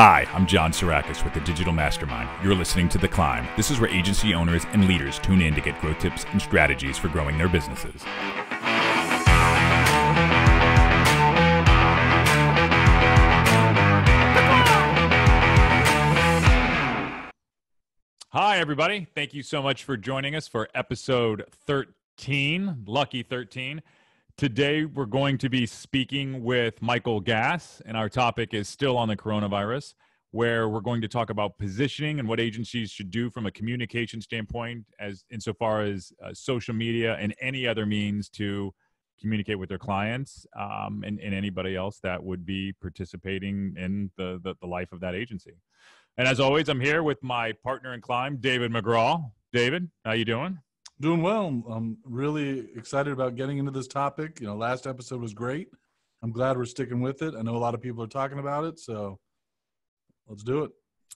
Hi, I'm John Sarakis with the Digital Mastermind. You're listening to The Climb. This is where agency owners and leaders tune in to get growth tips and strategies for growing their businesses. Hi, everybody. Thank you so much for joining us for episode 13, Lucky 13. Today, we're going to be speaking with Michael Gass, and our topic is still on the coronavirus, where we're going to talk about positioning and what agencies should do from a communication standpoint, as insofar as social media and any other means to communicate with their clients and anybody else that would be participating in the life of that agency. And as always, I'm here with my partner in climb, David McGraw. David, how you doing? Doing well. I'm really excited about getting into this topic. Last episode was great. I'm glad we're sticking with it. I know a lot of people are talking about it, so let's do it.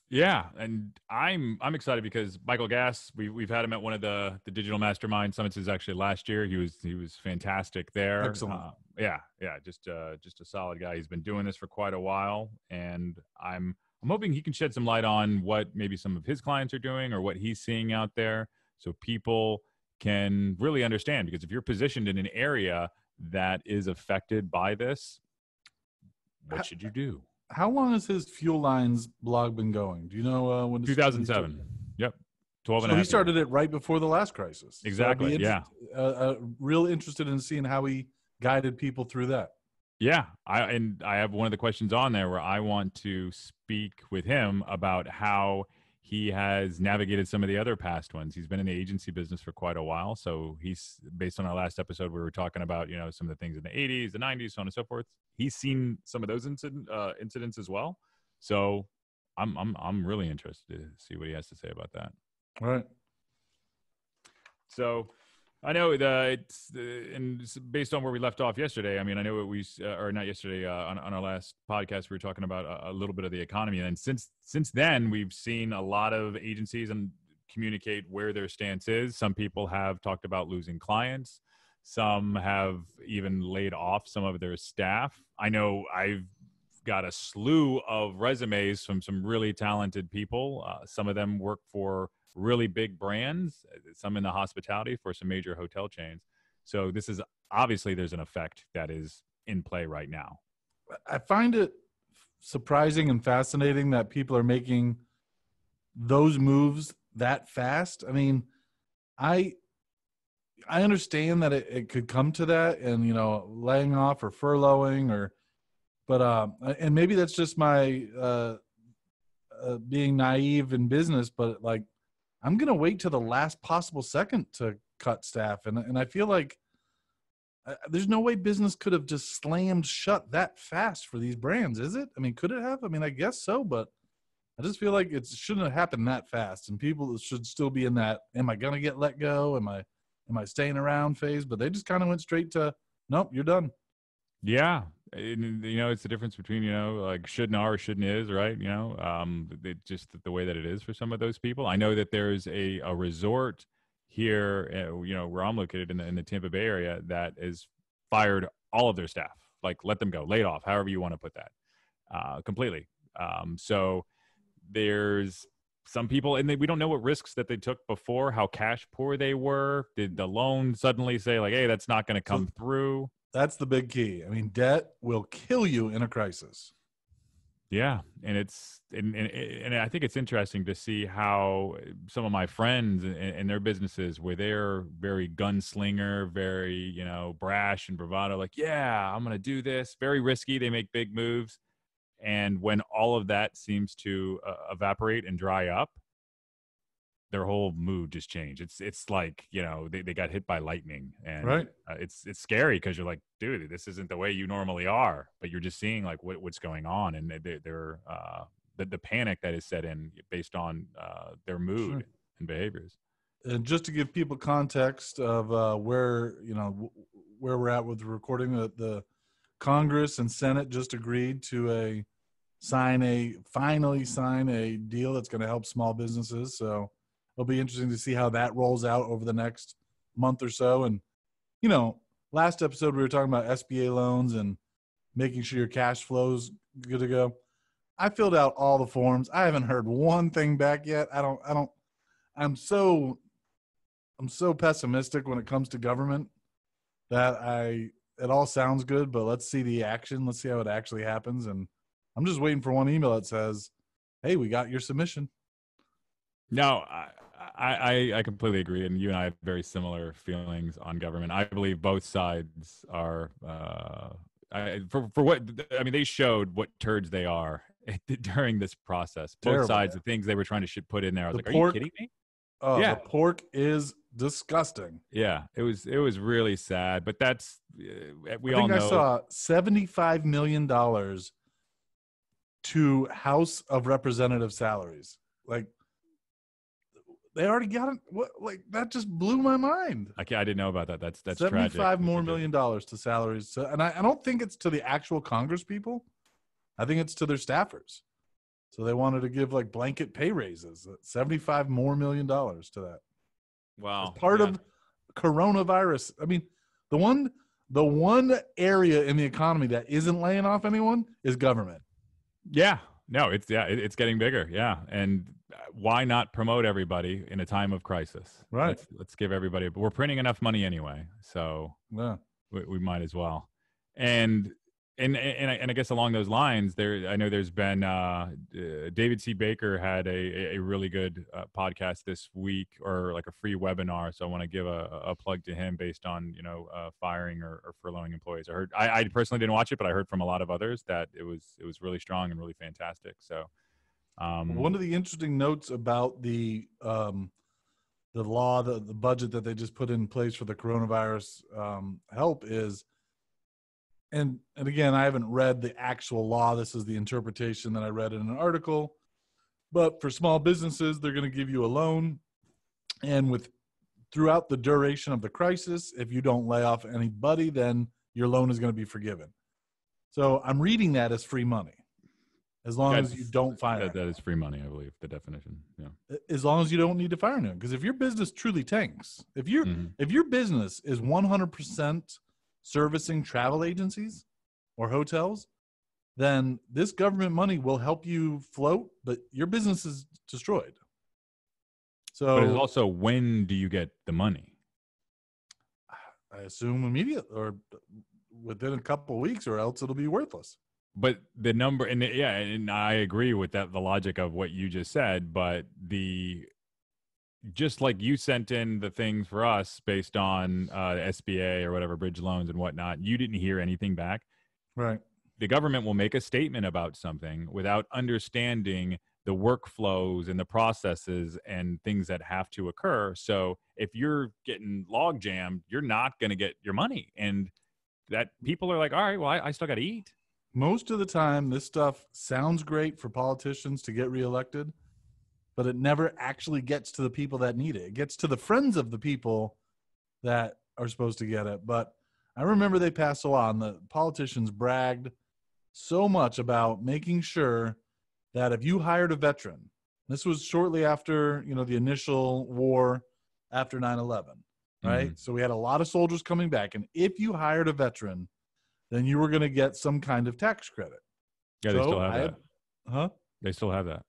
Yeah, and I'm excited because Michael Gass, we've had him at one of the Digital Mastermind summits actually last year. He was fantastic there. Excellent. Just a solid guy. He's been doing this for quite a while, and I'm hoping he can shed some light on what maybe some of his clients are doing or what he's seeing out there, so people can really understand. Because if you're positioned in an area that is affected by this, what should you do? How long has his Fuel Lines blog been going? Do you know when? 2007. Yep. 12 and a half So he started it right before the last crisis. Exactly. So real interested in seeing how he guided people through that. Yeah. I have one of the questions on there where I want to speak with him about how he has navigated some of the other past ones. He's been in the agency business for quite a while. So he's, based on our last episode, we were talking about, some of the things in the 80s, the 90s, so on and so forth. He's seen some of those incidents as well. So I'm really interested to see what he has to say about that. All right. So I know and based on where we left off yesterday, I mean, I know or not yesterday, on our last podcast, we were talking about a little bit of the economy. And since then, we've seen a lot of agencies and communicate where their stance is. Some people have talked about losing clients. Some have even laid off some of their staff. I know I've got a slew of resumes from some really talented people. Some of them work for really big brands, some in the hospitality for some major hotel chains. So this is obviously, there's an effect that is in play right now. I find it surprising and fascinating that people are making those moves that fast. I mean, I understand that it could come to that, and laying off or furloughing but and maybe that's just my being naive in business, but like, I'm going to wait till the last possible second to cut staff. And I feel like there's no way business could have just slammed shut that fast for these brands, is it? I mean, could it have? I mean, I guess so, but I just feel like it shouldn't have happened that fast. And people should still be in that, am I going to get let go? Am I staying around phase? But they just kind of went straight to, nope, you're done. Yeah. It's the difference between, like shouldn't are or shouldn't is, right? Just the way that it is for some of those people. I know that there's a resort here, where I'm located in the Tampa Bay area that has fired all of their staff, like let them go, laid off, however you want to put that, completely. So there's some people, and we don't know what risks that they took before, how cash poor they were. Did the loan suddenly say like, hey, that's not going to come through? That's the big key. I mean, debt will kill you in a crisis. Yeah, and and I think it's interesting to see how some of my friends and their businesses, where they're very gunslinger, very brash and bravado, like, yeah, I'm going to do this, very risky. They make big moves, and when all of that seems to evaporate and dry up, their whole mood just changed. It's like, they got hit by lightning, and right. It's scary because you're like, dude, this isn't the way you normally are, but you're just seeing like what's going on, and they're the panic that is set in based on their mood and behaviors. And just to give people context of where we're at with the recording, the Congress and Senate just agreed to finally sign a deal that's going to help small businesses. So it'll be interesting to see how that rolls out over the next month or so. And, last episode we were talking about SBA loans and making sure your cash flow's good to go. I filled out all the forms. I haven't heard one thing back yet. I'm so pessimistic when it comes to government that it all sounds good, but let's see the action. Let's see how it actually happens. And I'm just waiting for one email that says, "Hey, we got your submission." No, I completely agree, and you and I have very similar feelings on government. I believe both sides are for what I mean. They showed what turds they are during this process. Both Terrible. sides, the things they were trying to put in there. I was The like, pork, "Are you kidding me?" Oh, Yeah. the pork is disgusting. Yeah, it was really sad, but that's we I all think know. I saw $75 million to House of Representative salaries. Like, they already got it. What? Like, that just blew my mind. I didn't know about that. That's $75 tragic. more million dollars to salaries. So, and I don't think it's to the actual Congress people. I think it's to their staffers. So they wanted to give like blanket pay raises. $75 more million to that. Wow. As part of coronavirus. I mean, the one area in the economy that isn't laying off anyone is government. Yeah. No, it's getting bigger. Yeah. And why not promote everybody in a time of crisis? Right. Let's give everybody, but we're printing enough money anyway. So Yeah. we might as well. And I guess along those lines, I know there's been David C. Baker had a really good podcast this week, or like a free webinar. So I want to give a plug to him based on firing or furloughing employees. I personally didn't watch it, but I heard from a lot of others that it was really strong and really fantastic. So one of the interesting notes about the law, the budget that they just put in place for the coronavirus help is. And again, I haven't read the actual law. This is the interpretation that I read in an article. But for small businesses, they're going to give you a loan. And throughout the duration of the crisis, if you don't lay off anybody, then your loan is going to be forgiven. So I'm reading that as free money, as long as you don't fire. That is free money, I believe, the definition. Yeah. As long as you don't need to fire anyone. Because if your business truly tanks, if your business is 100% servicing travel agencies or hotels, then this government money will help you float, but your business is destroyed. So, but it's also, when do you get the money? I assume immediate or within a couple of weeks, or else it'll be worthless. But the number, and I agree with that, the logic of what you just said, but just like you sent in the things for us based on SBA or whatever, bridge loans and whatnot, you didn't hear anything back. Right. The government will make a statement about something without understanding the workflows and the processes and things that have to occur. So if you're getting log jammed, you're not going to get your money. And that people are like, all right, well, I still got to eat. Most of the time, this stuff sounds great for politicians to get reelected, but it never actually gets to the people that need it. It gets to the friends of the people that are supposed to get it. But I remember they passed a law, and the politicians bragged so much about making sure that if you hired a veteran, this was shortly after, the initial war after 9/11, right? Mm-hmm. So we had a lot of soldiers coming back. And if you hired a veteran, then you were going to get some kind of tax credit. Yeah, they still have that. Huh? They still have that.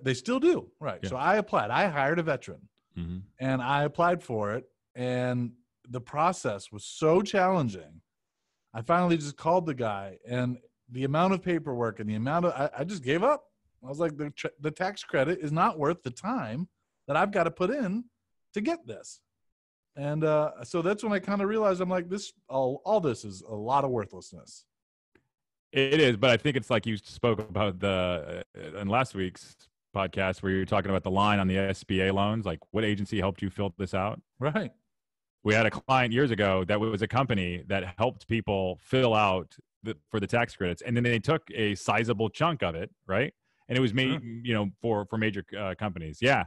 They still do, right? Yeah. So I applied. I hired a veteran, mm-hmm. and I applied for it. And the process was so challenging. I finally just called the guy, and the amount of paperwork and the amount of I just gave up. I was like, the tax credit is not worth the time that I've got to put in to get this. And so that's when I kind of realized, I'm like, all this is a lot of worthlessness. It is, but I think it's like you spoke about in last week's podcast where you were talking about the line on the SBA loans, like what agency helped you fill this out? Right. We had a client years ago that was a company that helped people fill out for the tax credits, and then they took a sizable chunk of it, right? And it was made, for major companies. Yeah.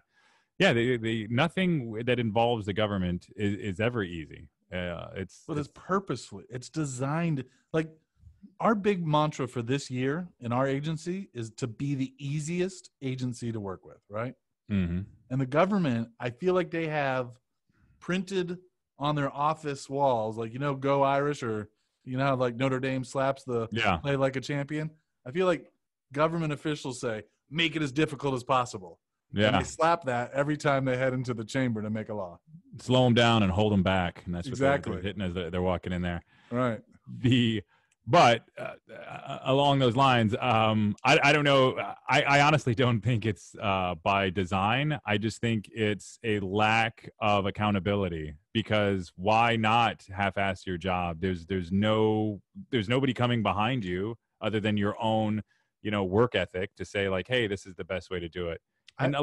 They nothing that involves the government is ever easy. It's purposefully. It's designed. Like, our big mantra for this year in our agency is to be the easiest agency to work with, right? Mm-hmm. And the government, I feel like they have printed on their office walls, like, go Irish, or how like Notre Dame slaps the play like a champion. I feel like government officials say, make it as difficult as possible. And Yeah. they slap that every time they head into the chamber to make a law. Slow them down and hold them back. And that's what Exactly. they're hitting as they're walking in there. Right. But along those lines, I don't know. I honestly don't think it's by design. I just think it's a lack of accountability, because why not half-ass your job? There's nobody coming behind you other than your own, work ethic to say like, hey, this is the best way to do it. And a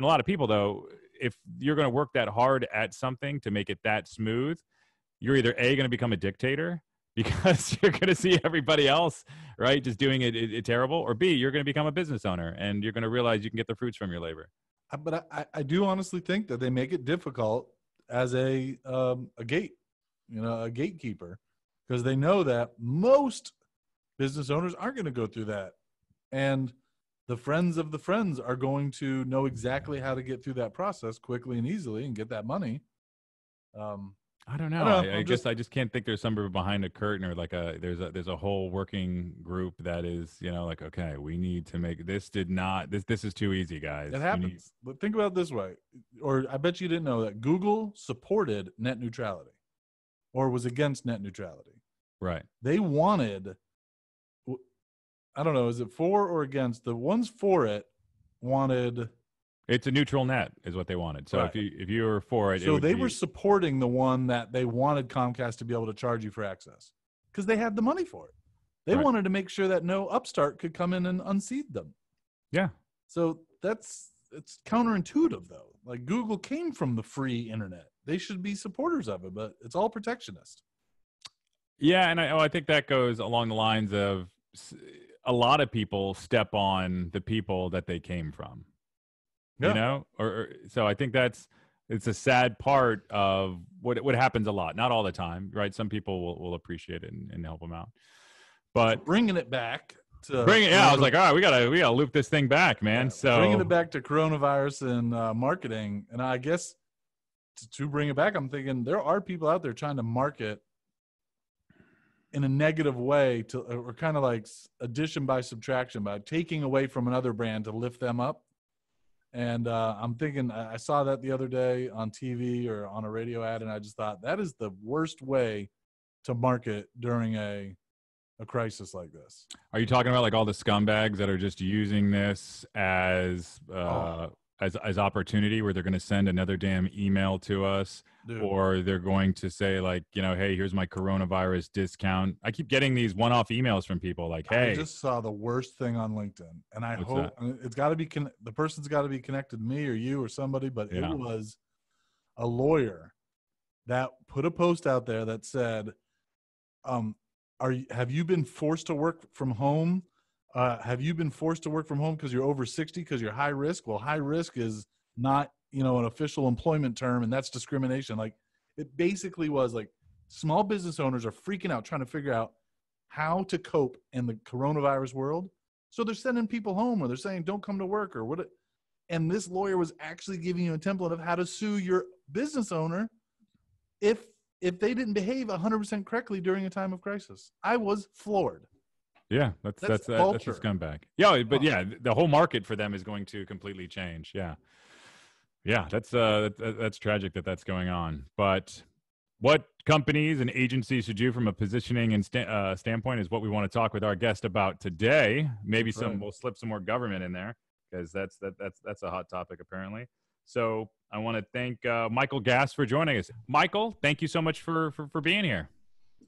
lot of people, though, if you're going to work that hard at something to make it that smooth, you're either A, going to become a dictator, because you're going to see everybody else, right, just doing it terrible, or B, you're going to become a business owner and you're going to realize you can get the fruits from your labor. But I do honestly think that they make it difficult as a gate, a gatekeeper, because they know that most business owners aren't going to go through that. And the friends of the friends are going to know exactly how to get through that process quickly and easily and get that money. I don't know. I guess I just can't think there's somebody behind a curtain, or like there's a whole working group that is, like, okay, we need to make this is too easy, guys. It happens. But think about it this way, or I bet you didn't know that Google supported net neutrality or was against net neutrality. Right. They wanted, I don't know, is it for or against? The ones for it wanted... It's a neutral net is what they wanted. So right. if you were for it, so they were supporting the one that they wanted Comcast to be able to charge you for access because they had the money for it. They wanted to make sure that no upstart could come in and unseat them. Yeah. So it's counterintuitive though. Like Google came from the free internet. They should be supporters of it, but it's all protectionist. Yeah, and I think that goes along the lines of a lot of people step on the people that they came from. Yeah. So I think it's a sad part of what happens a lot. Not all the time, right? Some people will appreciate it and help them out. But bringing it back to I was like, all right, we gotta loop this thing back, man. Yeah, so bringing it back to coronavirus and marketing, and I guess to bring it back, I'm thinking there are people out there trying to market in a negative way or kind of like addition by subtraction, by taking away from another brand to lift them up. And I'm thinking, I saw that the other day on TV or on a radio ad, and I just thought that is the worst way to market during a crisis like this. Are you talking about like all the scumbags that are just using this as opportunity, where they're going to send another damn email to us? Dude. Or they're going to say like, hey, here's my coronavirus discount. I keep getting these one-off emails from people like, hey. I just saw the worst thing on LinkedIn, and I hope it's got to be the person's got to be connected to me or you or somebody, but it was a lawyer that put a post out there that said, have you been forced to work from home? Have you been forced to work from home because you're over 60 because you're high risk? Well, high risk is not, an official employment term, and that's discrimination. Like, it basically was like small business owners are freaking out trying to figure out how to cope in the coronavirus world. So they're sending people home, or they're saying don't come to work, or what. And this lawyer was actually giving you a template of how to sue your business owner if they didn't behave 100% correctly during a time of crisis. I was floored. Yeah, that's a scumbag. Yeah, but the whole market for them is going to completely change. Yeah, that's tragic that's going on. But what companies and agencies should do from a positioning and standpoint is what we want to talk with our guest about today. Maybe we'll slip some more government in there, because that's a hot topic apparently. So I want to thank Michael Gass for joining us. Michael, thank you so much for being here.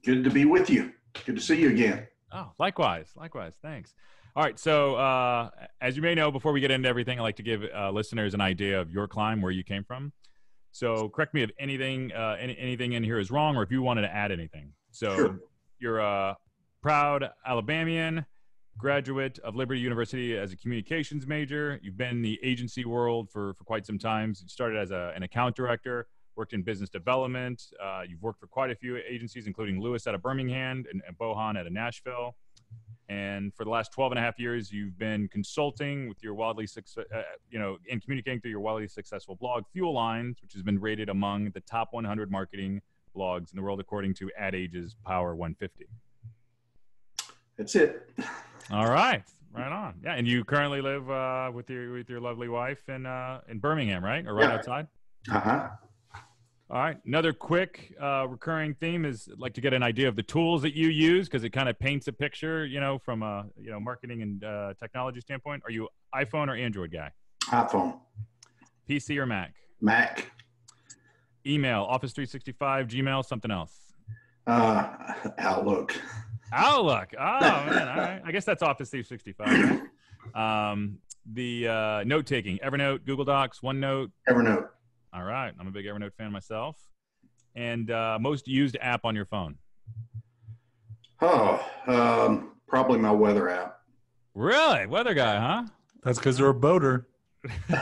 Good to be with you. Good to see you again. Oh, likewise. Thanks. All right. So as you may know, before we get into everything, I like to give listeners an idea of your climb, where you came from. So correct me if anything in here is wrong, or if you wanted to add anything. So sure. You're a proud Alabamian, graduate of Liberty University as a communications major. You've been in the agency world for quite some time. You started as an account director, worked in business development. You've worked for quite a few agencies, including Lewis out of Birmingham and Bohan out of Nashville. And for the last 12 and a half years, you've been consulting with your and communicating through your wildly successful blog, Fuel Lines, which has been rated among the top 100 marketing blogs in the world, according to Ad Age's Power 150. That's it. All right. Right on. Yeah, and you currently live with your lovely wife in Birmingham, right? Or right outside? Uh-huh. All right. Another quick recurring theme is like to get an idea of the tools that you use because it kind of paints a picture, from a marketing and technology standpoint. Are you iPhone or Android guy? iPhone. PC or Mac? Mac. Email, Office 365, Gmail, something else? Outlook. Outlook. Oh man. All right. I guess that's Office 365. Right? The note taking, Evernote, Google Docs, OneNote. Evernote. All right. I'm a big Evernote fan myself. And most used app on your phone? Probably my weather app. Really? Weather guy, huh? That's because you're a boater. We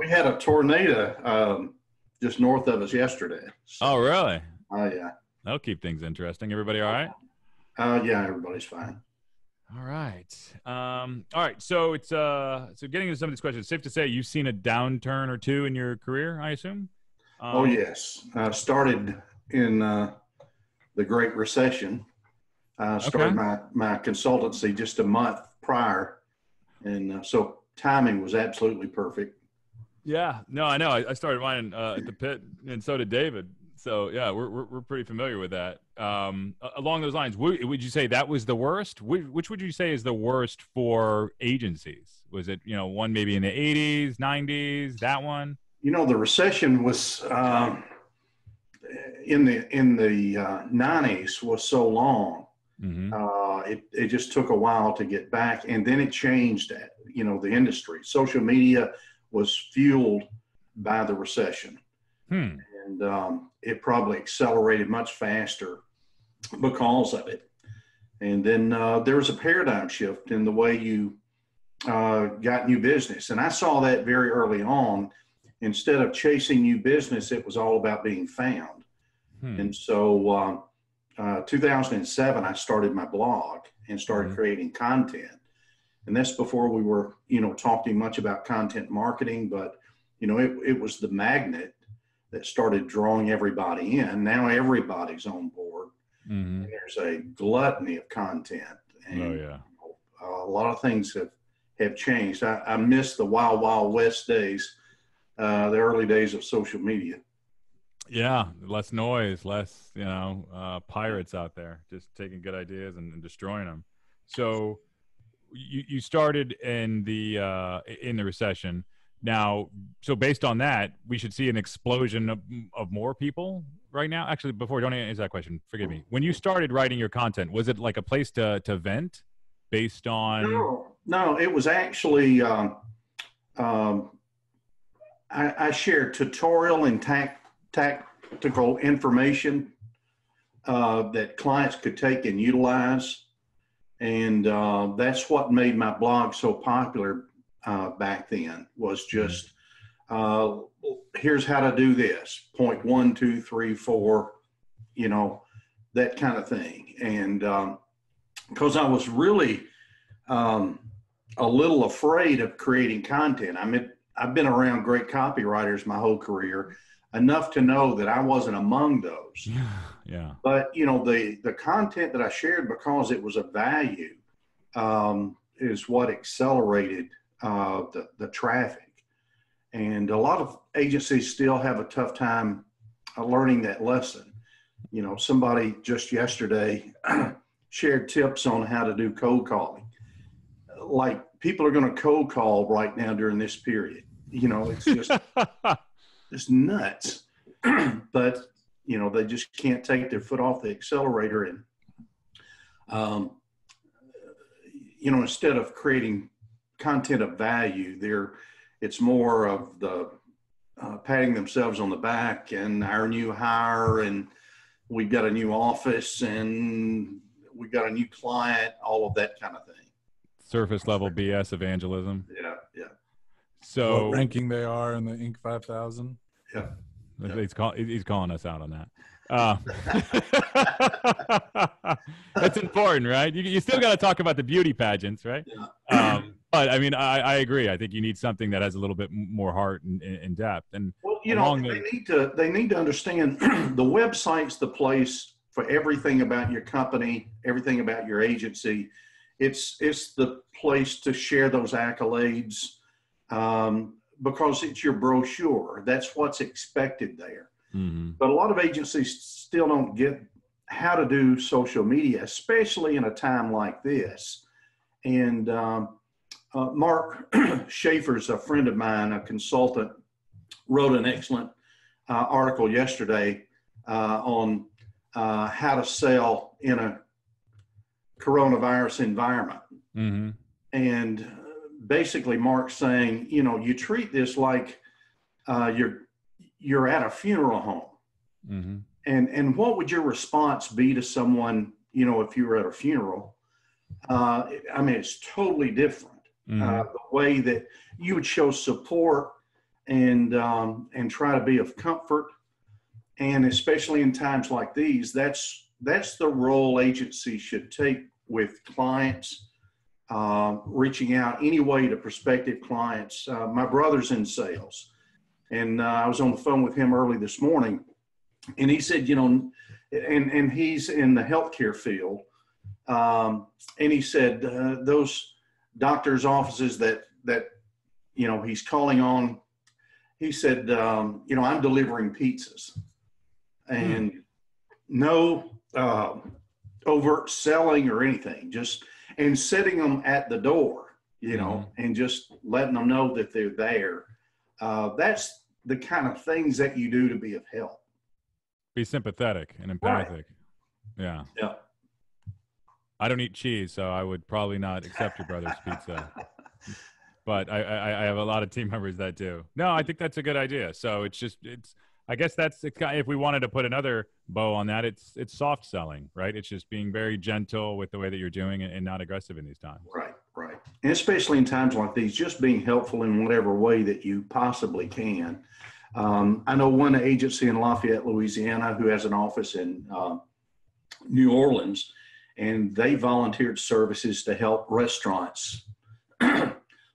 had a tornado just north of us yesterday. So, oh, really? Oh, yeah. That'll keep things interesting. Everybody all right? Yeah, everybody's fine. All right. All right. So it's so getting into some of these questions, safe to say you've seen a downturn or two in your career, I assume? Oh, yes. I started in the Great Recession. I started my consultancy just a month prior. And so timing was absolutely perfect. Yeah. No, I know. I started mine at the pit, and so did David. So yeah, we're pretty familiar with that. Along those lines, would you say that was the worst? Which would you say is the worst for agencies? Was it one maybe in the 80s, 90s? That one? The recession was in the 90s was so long. Mm-hmm. It just took a while to get back, and then it changed. The industry. Social media was fueled by the recession. And it probably accelerated much faster because of it. And then there was a paradigm shift in the way you got new business. And I saw that very early on. Instead of chasing new business, it was all about being found. And so 2007, I started my blog and started creating content. And that's before we were, talking much about content marketing, but, it was the magnet that started drawing everybody in. Now everybody's on board. And there's a gluttony of content. And a lot of things have changed. I miss the Wild Wild West days, the early days of social media. Yeah, less noise, less pirates out there just taking good ideas and destroying them. So you started in the recession. Now, so based on that, we should see an explosion of more people right now. Actually, before, don't answer that question. Forgive me. When you started writing your content, was it like a place to vent based on? No, it was actually, I shared tutorial and tactical information that clients could take and utilize. And that's what made my blog so popular back then, was just, here's how to do this, point 1, 2, 3, 4, that kind of thing. And because I was really a little afraid of creating content. I've been around great copywriters my whole career, enough to know that I wasn't among those. Yeah. But the content that I shared, because it was of value, is what accelerated the traffic. And a lot of agencies still have a tough time learning that lesson. Somebody just yesterday shared tips on how to do cold calling. Like, people are going to cold call right now during this period. It's just it's nuts. But they just can't take their foot off the accelerator. And instead of creating content of value, it's more of the patting themselves on the back and our new hire, and we've got a new office, and we've got a new client, all of that kind of thing. Surface level BS evangelism. Yeah. So what ranking they are in the Inc. 5000. Yeah. He's calling us out on that. That's important, right? You still got to talk about the beauty pageants, right? Yeah. But I mean, I agree. I think you need something that has a little bit more heart and depth. And they need to understand the website's the place for everything about your company, everything about your agency. it's the place to share those accolades, because it's your brochure. That's what's expected there. Mm-hmm. But a lot of agencies still don't get how to do social media, especially in a time like this. And Mark Schaefer's a friend of mine, a consultant, wrote an excellent article yesterday on how to sell in a coronavirus environment. Mm-hmm. And basically Mark's saying, you treat this like you're at a funeral home. Mm-hmm. And what would your response be to someone, if you were at a funeral? It's totally different. Mm-hmm. The way that you would show support and try to be of comfort. And especially in times like these, that's the role agencies should take with clients, reaching out any way to prospective clients. My brother's in sales, and I was on the phone with him early this morning, and he said, and he's in the healthcare field, and he said those doctors' offices that he's calling on, he said, I'm delivering pizzas, and no overt selling or anything, and setting them at the door, and just letting them know that they're there. That's the kind of things that you do to be of help. Be sympathetic and empathic. Right. Yeah. Yeah. I don't eat cheese, so I would probably not accept your brother's pizza. But I have a lot of team members that do. No, I think that's a good idea. So I guess if we wanted to put another bow on that, it's soft selling, right? It's just being very gentle with the way that you're doing it and not aggressive in these times. Right. And especially in times like these, just being helpful in whatever way that you possibly can. I know one agency in Lafayette, Louisiana, who has an office in New Orleans, and they volunteered services to help restaurants,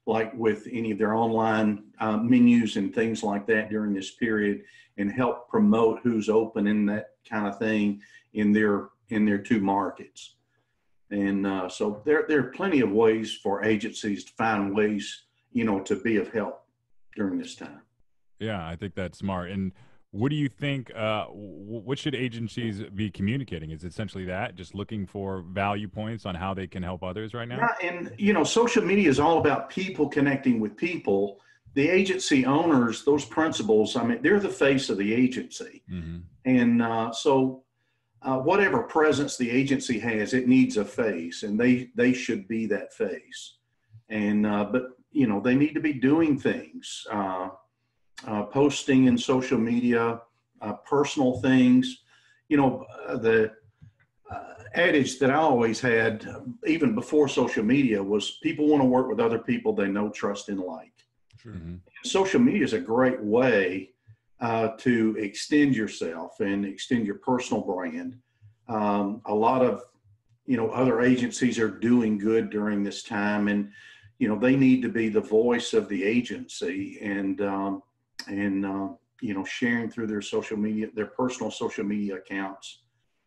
like with any of their online menus and things like that during this period, and help promote who's open and that kind of thing in their two markets. And so there are plenty of ways for agencies to find ways, to be of help during this time. Yeah, I think that's smart. And what do you think, what should agencies be communicating? Is it essentially that, just looking for value points on how they can help others right now? Yeah, and, social media is all about people connecting with people. The agency owners, those principals, they're the face of the agency. Mm-hmm. And so whatever presence the agency has, it needs a face, and they should be that face. And but, they need to be doing things. Posting in social media, personal things. The adage that I always had, even before social media, was people want to work with other people they know, trust, and like. Sure. Mm-hmm. Social media is a great way to extend yourself and extend your personal brand. A lot of, other agencies are doing good during this time, and, they need to be the voice of the agency and sharing through their social media, their personal social media accounts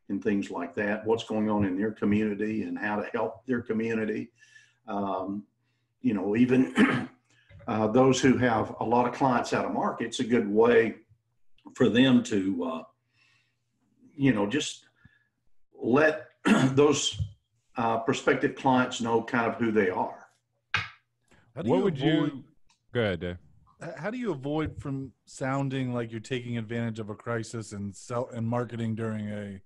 and things like that, what's going on in their community and how to help their community. Even those who have a lot of clients out of market, it's a good way for them to, just let those prospective clients know kind of who they are. What would you, go ahead, Dave. How do you avoid from sounding like you're taking advantage of a crisis and marketing during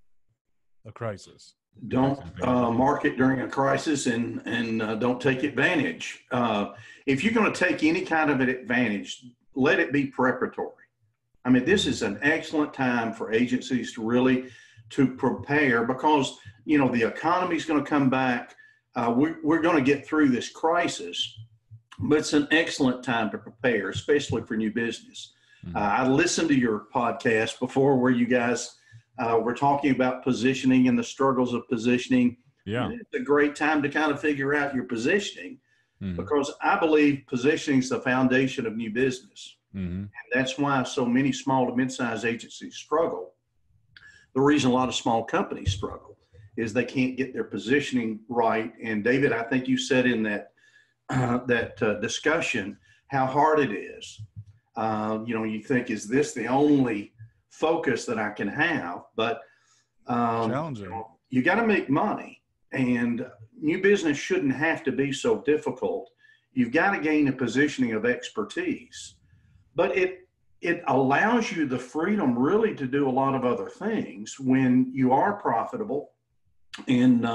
a crisis? Don't market during a crisis and don't take advantage. If you're going to take any kind of an advantage, let it be preparatory. This is an excellent time for agencies to prepare, because the economy is going to come back. We're going to get through this crisis. But it's an excellent time to prepare, especially for new business. Mm-hmm. I listened to your podcast before where you guys were talking about positioning and the struggles of positioning. Yeah. It's a great time to kind of figure out your positioning, because I believe positioning is the foundation of new business. Mm-hmm. And that's why so many small to mid-sized agencies struggle. The reason a lot of small companies struggle is they can't get their positioning right. And David, I think you said in that discussion how hard it is. You think, is this the only focus that I can have? But challenging. You got to make money, and new business shouldn't have to be so difficult. You've got to gain a positioning of expertise, but it allows you the freedom really to do a lot of other things when you are profitable. And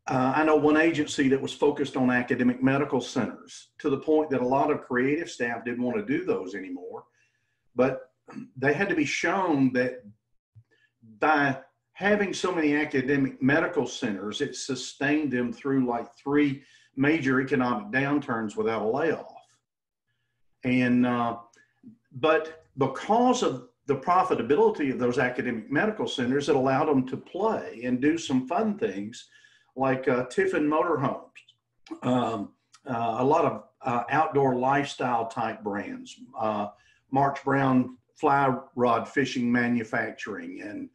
I know one agency that was focused on academic medical centers, to the point that a lot of creative staff didn't want to do those anymore. But they had to be shown that by having so many academic medical centers, it sustained them through like 3 major economic downturns without a layoff. And but because of the profitability of those academic medical centers, it allowed them to play and do some fun things like Tiffin Motorhomes, a lot of outdoor lifestyle type brands, March Brown fly rod fishing manufacturing, and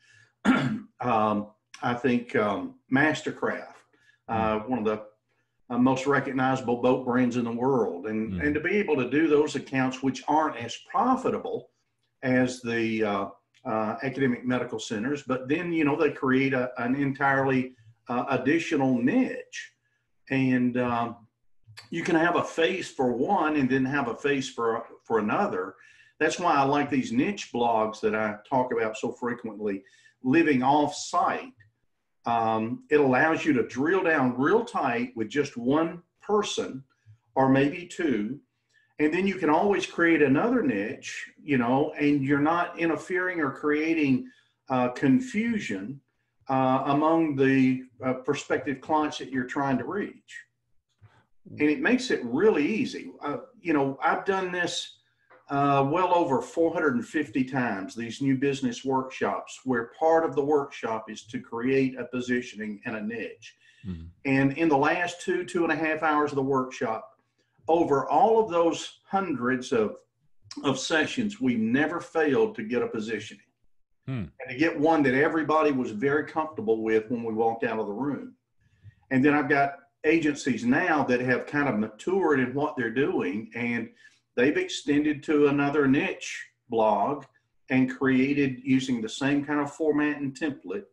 I think Mastercraft, one of the most recognizable boat brands in the world. And to be able to do those accounts, which aren't as profitable as the academic medical centers, but then, they create an entirely additional niche. And you can have a face for one and then have a face for another. That's why I like these niche blogs that I talk about so frequently, living off site. It allows you to drill down real tight with just one person or maybe 2. And then you can always create another niche, and you're not interfering or creating confusion among the prospective clients that you're trying to reach. And it makes it really easy. I've done this well over 450 times, these new business workshops, where part of the workshop is to create a positioning and a niche. Mm-hmm. And in the last 2.5 hours of the workshop, over all of those hundreds of sessions, we never failed to get a positioning. And to get one that everybody was very comfortable with when we walked out of the room. And then I've got agencies now that have kind of matured in what they're doing, and they've extended to another niche blog and created using the same kind of format and template.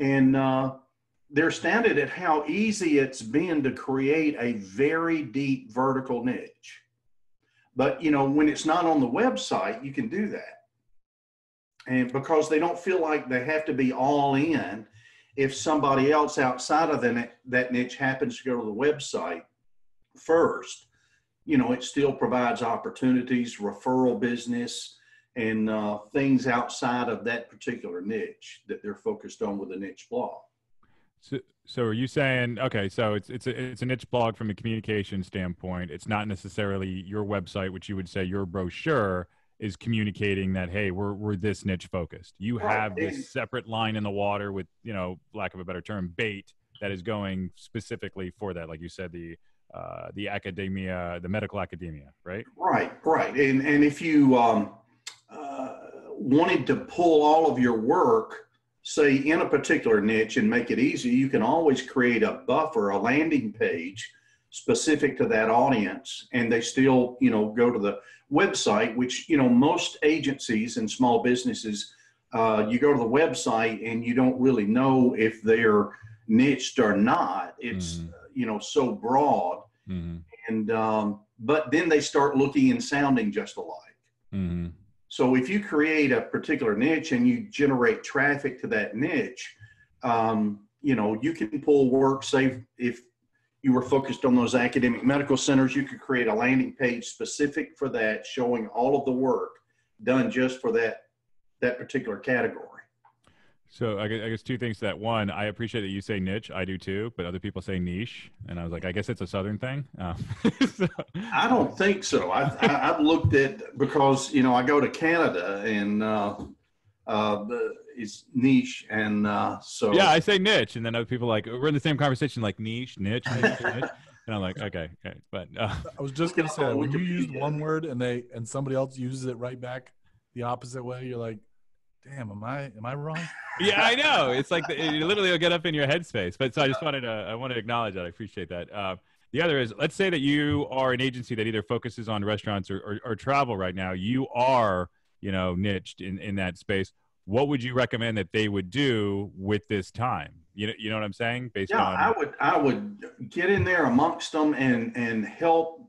And they're astounded at how easy it's been to create a very deep vertical niche. But, when it's not on the website, you can do that. And because they don't feel like they have to be all in if somebody else outside of that niche happens to go to the website first. It still provides opportunities, referral business, and things outside of that particular niche that they're focused on with a niche blog. So are you saying, okay, so it's a niche blog from a communication standpoint. It's not necessarily your website, which you would say your brochure is communicating that, hey, we're this niche focused. You have this separate line in the water with, lack of a better term, bait that is going specifically for that. Like you said, the academia, the medical academia, right? Right. And if you wanted to pull all of your work, say, in a particular niche and make it easy, you can always create a buffer, a landing page specific to that audience, and they still, go to the website, which, most agencies and small businesses, you go to the website and you don't really know if they're niched or not. It's, so broad. Mm-hmm. And, but then they start looking and sounding just alike. Mm-hmm. So if you create a particular niche and you generate traffic to that niche, you can pull work. Say if you were focused on those academic medical centers, you could create a landing page specific for that, showing all of the work done just for that particular category. So I guess 2 things to that. One, I appreciate that you say niche. I do too, but other people say niche. And I was like, I guess it's a Southern thing. So. I don't think so. I've looked at, because, I go to Canada and it's niche. And so. Yeah, I say niche. And then other people we're in the same conversation, like niche. And I'm like, okay. But I was just going to say, when you use one word and somebody else uses it right back the opposite way, you're like, damn, am I wrong? Yeah, I know. It's like it literally will get up in your headspace. But so I wanted to acknowledge that. I appreciate that. The other is, let's say that you are an agency that either focuses on restaurants or travel right now. You are, niched in that space. What would you recommend that they would do with this time? You know what I'm saying? Based on I would get in there amongst them and help,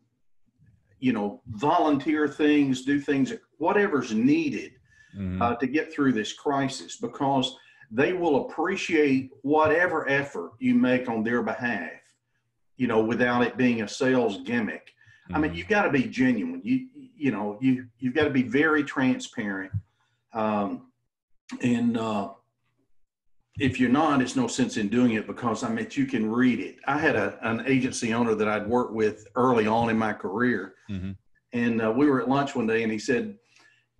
volunteer things, do things, whatever's needed to get through this crisis, because they will appreciate whatever effort you make on their behalf, without it being a sales gimmick. I mean, you've got to be genuine. You've got to be very transparent. If you're not, it's no sense in doing it, because you can read it. I had an agency owner that I'd worked with early on in my career. And we were at lunch one day and he said,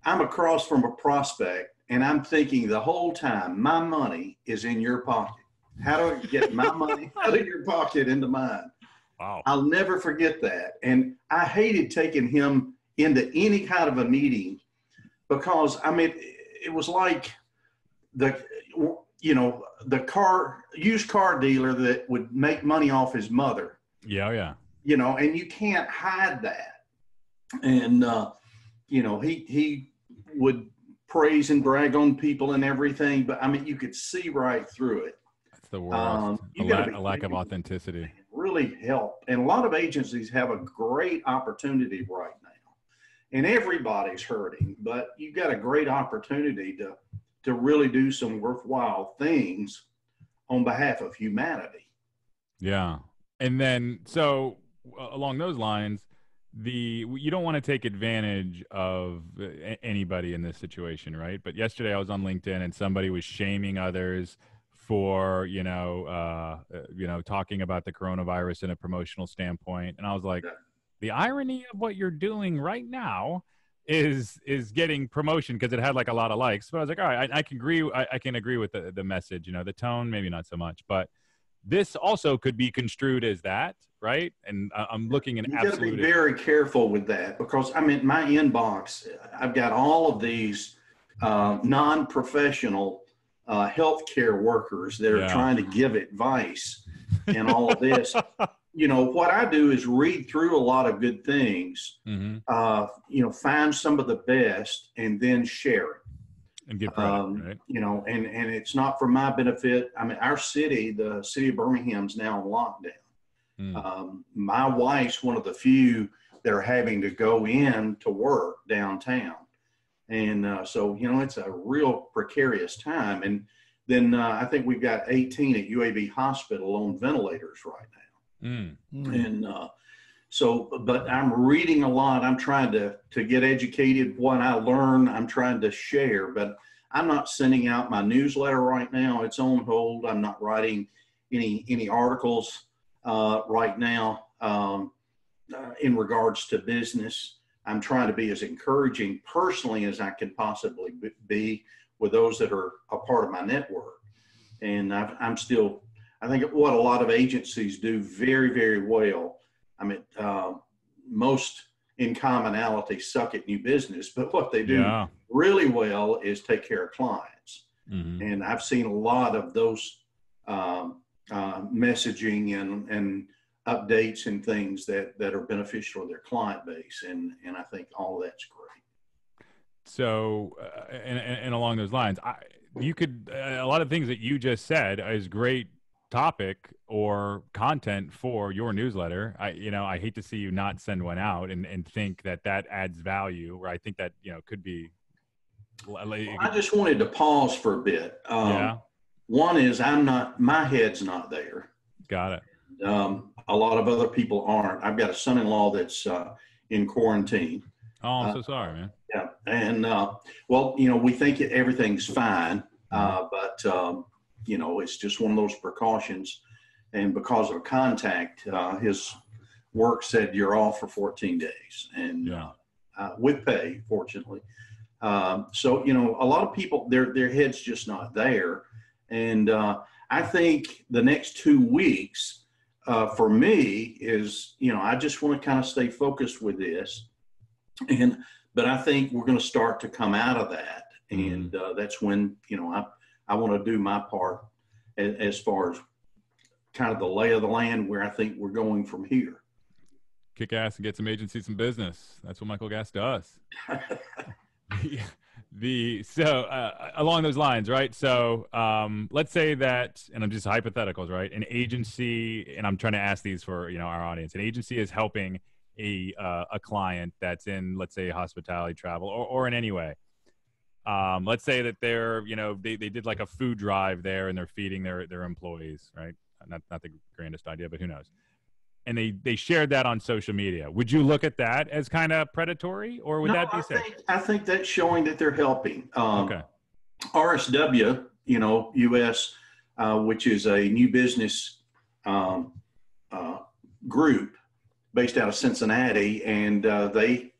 I'm across from a prospect and I'm thinking the whole time, my money is in your pocket. How do I get my money out of your pocket into mine? Wow. I'll never forget that. And I hated taking him into any kind of a meeting, because it was like the used car dealer that would make money off his mother. Yeah. And you can't hide that. And, he would praise and brag on people and everything, but you could see right through it. That's the worst. A lack of authenticity. Really help. And a lot of agencies have a great opportunity right now, and everybody's hurting, but you've got a great opportunity to really do some worthwhile things on behalf of humanity. Yeah. And then, so along those lines, you don't want to take advantage of anybody in this situation, right? But yesterday I was on LinkedIn and somebody was shaming others for, talking about the coronavirus in a promotional standpoint. And I was like, the irony of what you're doing right now is getting promotion because it had like a lot of likes. But I was like, all right, I can agree with the message, the tone, maybe not so much, but this also could be construed as that, right? And I'm looking in absolute. You got to be very careful with that, because my inbox, I've got all of these non-professional healthcare workers that are trying to give advice and all of this. What I do is read through a lot of good things, find some of the best and then share it. And get credit, right? And it's not for my benefit. Our city, the city of Birmingham's now in lockdown. My wife's one of the few that are having to go in to work downtown. And so, it's a real precarious time. And then I think we've got 18 at UAB Hospital on ventilators right now. And but I'm reading a lot. I'm trying to get educated. What I learn, I'm trying to share, but I'm not sending out my newsletter right now. It's on hold. I'm not writing any articles right now in regards to business. I'm trying to be as encouraging personally as I can possibly be with those that are a part of my network. And I think what a lot of agencies do very, very well. Most in commonality suck at new business, but what they do really well is take care of clients. And I've seen a lot of those messaging and updates and things that are beneficial to their client base. And I think all of that's great. So, and along those lines, a lot of things that you just said is great topic or content for your newsletter. I hate to see you not send one out and think that adds value, or I think that, could be. I just wanted to pause for a bit. One is my head's not there. Got it. A lot of other people aren't. I've got a son-in-law that's in quarantine. Oh, I'm so sorry, man. Yeah. And, we think everything's fine, but it's just one of those precautions. And because of contact, his work said you're off for 14 days and with pay, fortunately. So, a lot of people, their head's just not there. And I think the next 2 weeks for me is, I just want to kind of stay focused with this. But I think we're going to start to come out of that. And that's when, I want to do my part as far as kind of the lay of the land where I think we're going from here. Kick ass and get some agency, some business. That's what Michael Gass does. Along those lines, right? So let's say that, and I'm just hypotheticals, right? An agency, and I'm trying to ask these for our audience. An agency is helping a client that's in, let's say, hospitality, travel, or in any way. Let's say that they're, they did like a food drive there and they're feeding their employees, right? Not the grandest idea, but who knows? And they shared that on social media. Would you look at that as kind of predatory, or would that be safe? I think that's showing that they're helping. Okay. RSW, US, which is a new business group based out of Cincinnati, and they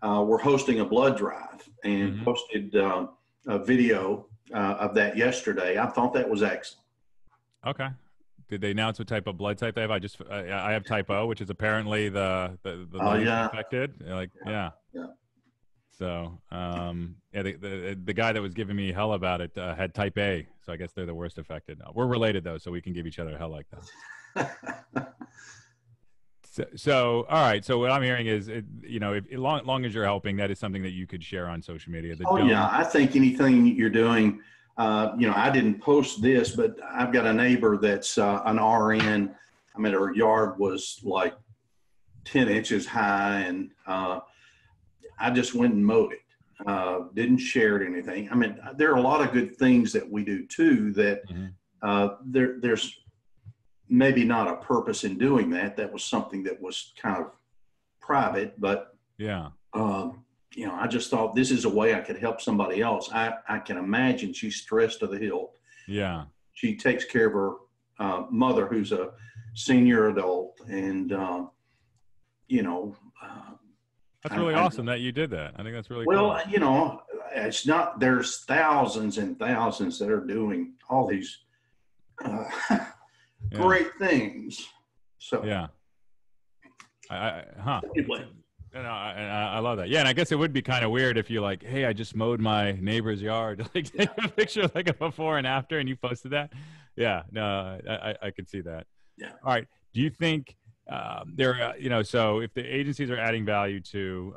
were hosting a blood drive and posted a video of that yesterday. I thought that was excellent. Okay. Did they announce what type of blood type they have? I have type O, which is apparently the least affected. Yeah. So, the guy that was giving me hell about it had type A, so I guess they're the worst affected. We're related though, so we can give each other hell like that. So, all right. So what I'm hearing is, long as you're helping, that is something that you could share on social media. I think anything you're doing. I didn't post this, but I've got a neighbor that's an RN. I mean, her yard was like 10 inches high, and I just went and mowed it. Didn't share it or anything. I mean, there are a lot of good things that we do too that there's maybe not a purpose in doing that. That was something that was kind of private, but yeah. I just thought this is a way I could help somebody else. I can imagine she's stressed to the hilt. Yeah. She takes care of her mother, who's a senior adult. And, that's really awesome that you did that. I think that's really cool. Well, it's not, there's thousands and thousands that are doing all these great things. So, yeah. Anyway. I love that. Yeah, and I guess it would be kind of weird if you're like, hey, I just mowed my neighbor's yard. Like, take a picture like a before and after, and you posted that. Yeah, no, I could see that. Yeah. All right. Do you think so if the agencies are adding value to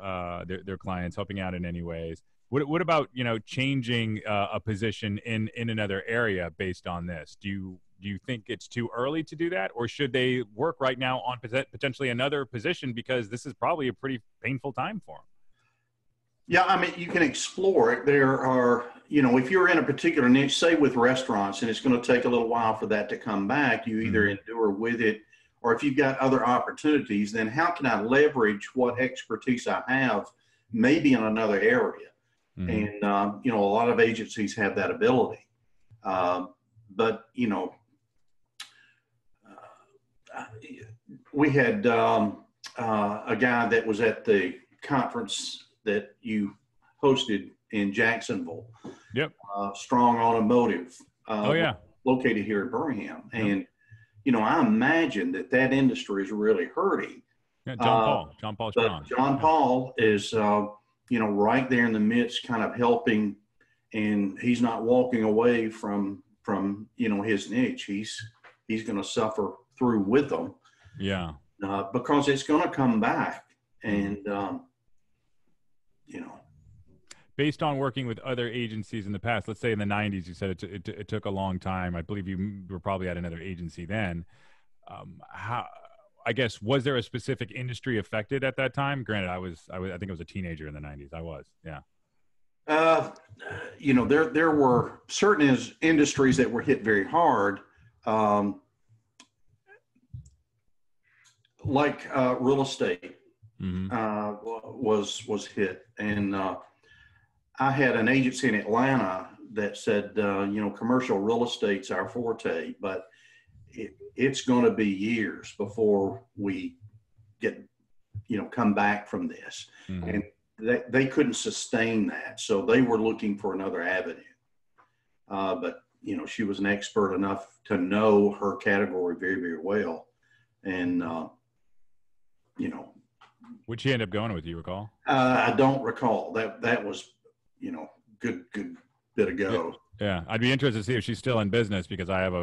their clients, helping out in any ways, what about changing a position in another area based on this? Do you think it's too early to do that, or should they work right now on potentially another position, because this is probably a pretty painful time for them? Yeah, I mean, you can explore it. There are, if you're in a particular niche, say with restaurants, and it's going to take a little while for that to come back, you either endure with it, or if you've got other opportunities, then how can I leverage what expertise I have maybe in another area? And, a lot of agencies have that ability. But, we had a guy that was at the conference that you hosted in Jacksonville. Yep. Strong Automotive. Located here in Birmingham. Yep. And, I imagine that industry is really hurting. Yeah, John Paul Strong. John Paul is, right there in the midst, kind of helping, and he's not walking away from his niche. He's going to suffer through with them. Yeah. Because it's going to come back. And, Based on working with other agencies in the past, let's say in the 90s, you said it took a long time. I believe you were probably at another agency then. I guess, was there a specific industry affected at that time? Granted, I think I was a teenager in the 90s. I was, yeah. There were certain industries that were hit very hard. Like real estate was hit. And I had an agency in Atlanta that said, commercial real estate's our forte, but it's going to be years before we get, come back from this. And they couldn't sustain that. So they were looking for another avenue. But, she was an expert enough to know her category very, very well. And, What'd she end up going with, do you recall? I don't recall. That was, good bit ago. Yeah, I'd be interested to see if she's still in business, because I have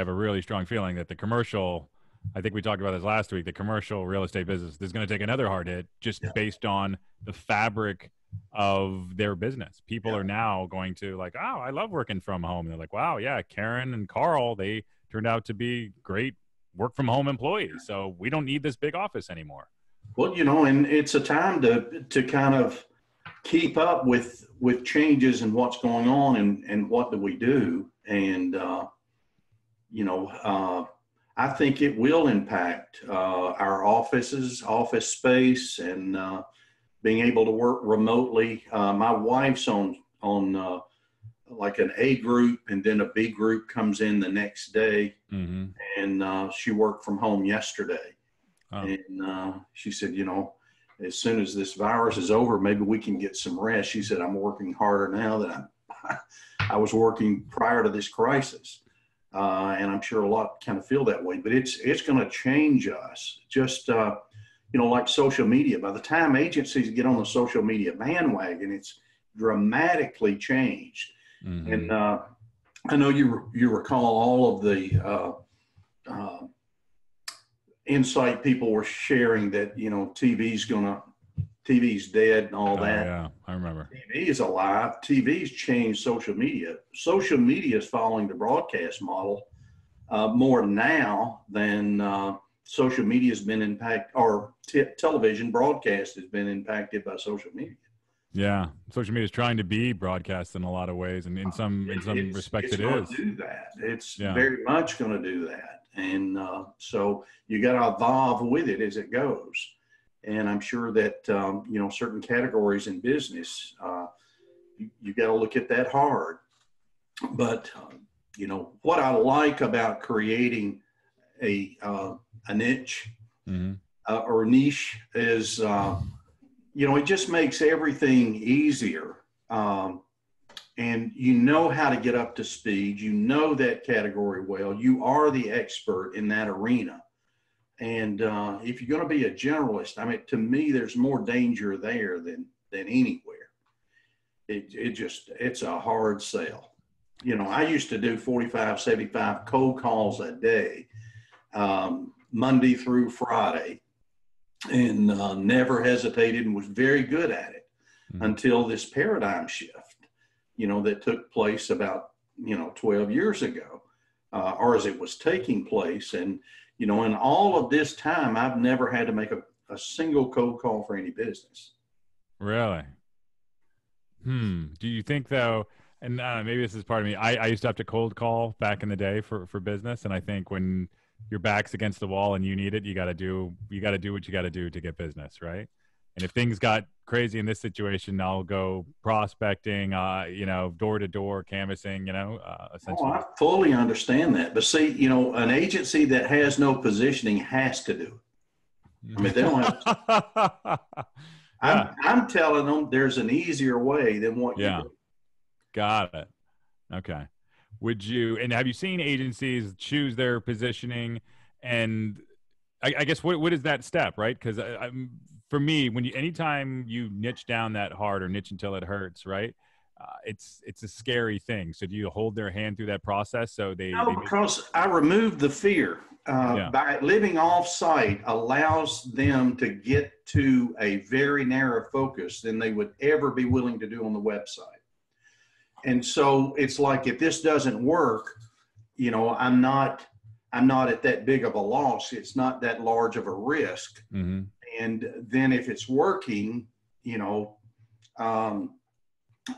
a really strong feeling that the commercial, I think we talked about this last week, the commercial real estate business is going to take another hard hit just based on the fabric of their business. People are now going to like, oh, I love working from home. And they're like, wow, yeah, Karen and Carl, they turned out to be great work from home employees. So we don't need this big office anymore. Well, and it's a time to kind of keep up with changes and what's going on and what do we do. And, I think it will impact our office space and being able to work remotely. My wife's on like an A group, and then a B group comes in the next day. Mm-hmm. And she worked from home yesterday. Oh. And she said, as soon as this virus is over, maybe we can get some rest. She said, I'm working harder now than I was working prior to this crisis. And I'm sure a lot kind of feel that way, but it's going to change us. Just, like social media. By the time agencies get on the social media bandwagon, it's dramatically changed. Mm-hmm. And I know you recall all of the insight people were sharing that, TV's dead and all that. Yeah, I remember. TV is alive. TV's changed social media. Social media is following the broadcast model more now than social media has been impacted, or television broadcast has been impacted by social media. Yeah, social media is trying to be broadcast in a lot of ways, and in some respects, it is. Do that. It's very much going to do that, and so you got to evolve with it as it goes. And I'm sure that certain categories in business, you got to look at that hard. But what I like about creating a niche mm-hmm. Or niche is it just makes everything easier. And how to get up to speed. That category well. You are the expert in that arena. And if you're going to be a generalist, I mean, to me, there's more danger there than anywhere. It's a hard sell. I used to do 45, 75 cold calls a day, Monday through Friday, and never hesitated and was very good at it until this paradigm shift, that took place about, 12 years ago, or as it was taking place. And, in all of this time, I've never had to make a single cold call for any business. Really? Do you think, though, and maybe this is part of me, I used to have to cold call back in the day for business. And I think when your back's against the wall and you need it, you got to do what you got to do to get business, right? And if things got crazy in this situation, I'll go prospecting, door to door canvassing, essentially. Oh, I fully understand that. But see, an agency that has no positioning has to do it. I mean, they don't have to. I'm telling them there's an easier way than what you do. Got it. Okay. Have you seen agencies choose their positioning? And I guess what is that step, right? Because for me, anytime you niche down that hard or niche until it hurts, right? It's a scary thing. So do you hold their hand through that process? So because I removed the fear. By living off site allows them to get to a very narrow focus than they would ever be willing to do on the website. And so it's like, if this doesn't work, I'm not at that big of a loss. It's not that large of a risk. Mm-hmm. And then if it's working, I'm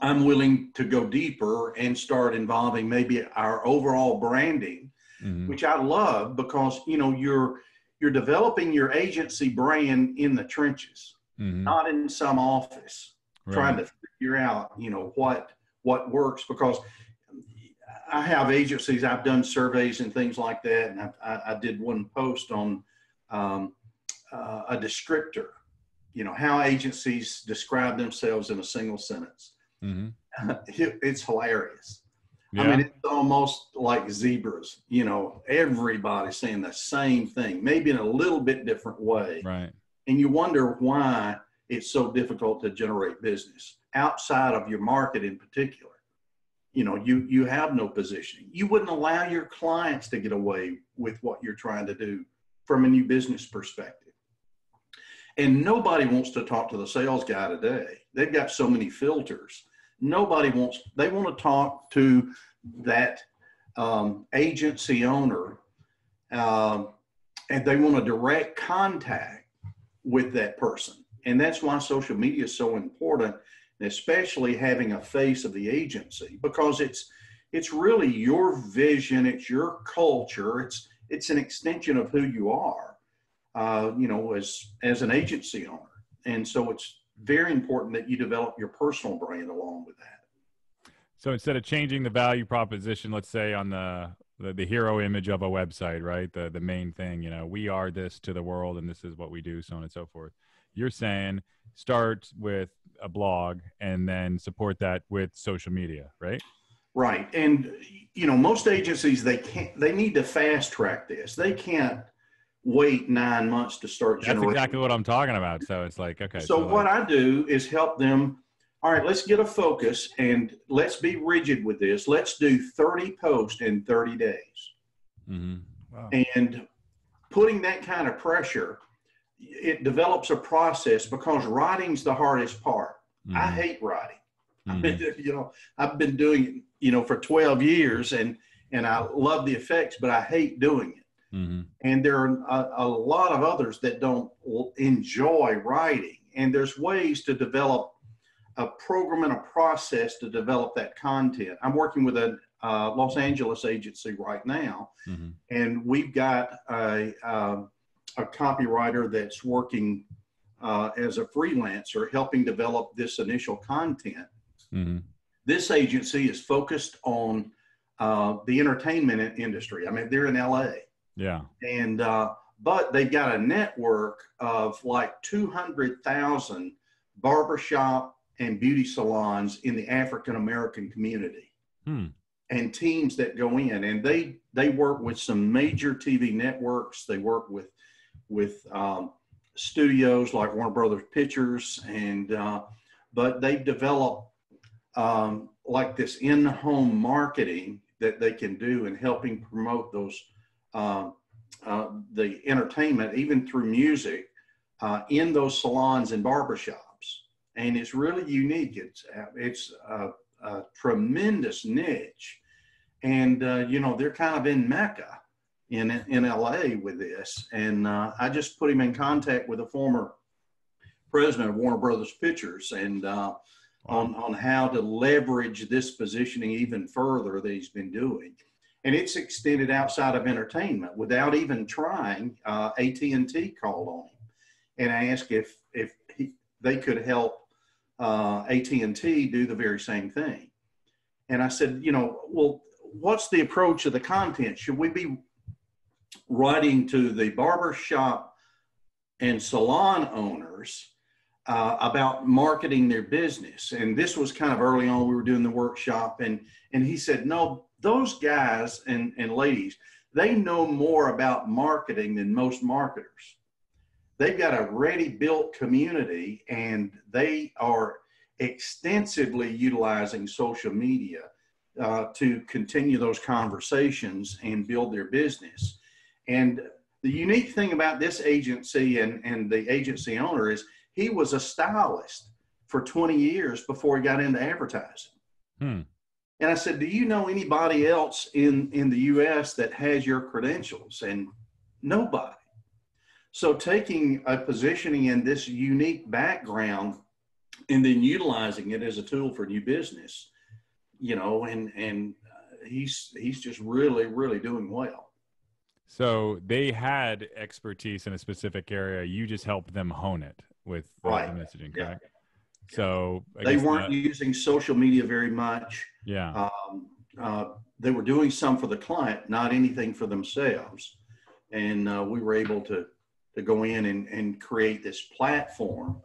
willing to go deeper and start involving maybe our overall branding, mm-hmm. which I love because, you're developing your agency brand in the trenches, mm-hmm. not in some office, trying to figure out, what works. Because I have agencies, I've done surveys and things like that. And I did one post on a descriptor, how agencies describe themselves in a single sentence. Mm-hmm. It's hilarious. Yeah. I mean, it's almost like zebras, everybody's saying the same thing, maybe in a little bit different way. Right. And you wonder why it's so difficult to generate business outside of your market in particular. You know, you have no positioning. You wouldn't allow your clients to get away with what you're trying to do from a new business perspective. And nobody wants to talk to the sales guy today. They've got so many filters. They want to talk to that agency owner, and they want a direct contact with that person. And that's why social media is so important, especially having a face of the agency, because it's really your vision, it's your culture, it's an extension of who you are, you know, as an agency owner. And so it's very important that you develop your personal brand along with that. So instead of changing the value proposition, let's say on the hero image of a website, right? The main thing, you know, we are this to the world and this is what we do, so on and so forth. You're saying start with a blog and then support that with social media, right? Right. And, you know, most agencies, they need to fast track this. They can't wait 9 months to start generating. That's exactly what I'm talking about. So it's like, okay. So what I do is help them. All right, let's get a focus and let's be rigid with this. Let's do 30 posts in 30 days. Mm-hmm. Wow. And putting that kind of pressure, it develops a process, because writing's the hardest part. Mm-hmm. I hate writing. Mm-hmm. I've been doing it, you know, for 12 years and I love the effects, but I hate doing it. Mm-hmm. And there are a lot of others that don't enjoy writing. And there's ways to develop a program and a process to develop that content. I'm working with a Los Angeles agency right now, mm-hmm. and we've got a copywriter that's working as a freelancer, helping develop this initial content. Mm-hmm. This agency is focused on the entertainment industry. I mean, they're in LA. Yeah. And but they've got a network of like 200,000 barbershop and beauty salons in the African American community, and teams that go in, and they work with some major TV networks. They work with studios like Warner Brothers Pictures, and but they've developed like this in-home marketing that they can do in helping promote those the entertainment, even through music, in those salons and barbershops. And it's really unique. It's a tremendous niche, and you know, they're kind of in Mecca in LA with this. And I just put him in contact with a former president of Warner Brothers Pictures, and on how to leverage this positioning even further that he's been doing. And it's extended outside of entertainment without even trying. AT&T called on him and asked if they could help AT&T do the very same thing. And I said, you know, well, what's the approach of the content? Should we be writing to the barbershop and salon owners about marketing their business? And this was kind of early on. We were doing the workshop, and he said, no, those guys and ladies, they know more about marketing than most marketers. They've got a ready-built community, and they are extensively utilizing social media to continue those conversations and build their business. And the unique thing about this agency and the agency owner is he was a stylist for 20 years before he got into advertising. And I said, do you know anybody else in the U.S. that has your credentials? And nobody. So taking a positioning in this unique background and then utilizing it as a tool for new business, you know, and he's just really, really doing well. So they had expertise in a specific area. You just helped them hone it with the messaging, correct? Yeah. So they weren't using social media very much. Yeah. They were doing some for the client, not anything for themselves. And we were able to go in and create this platform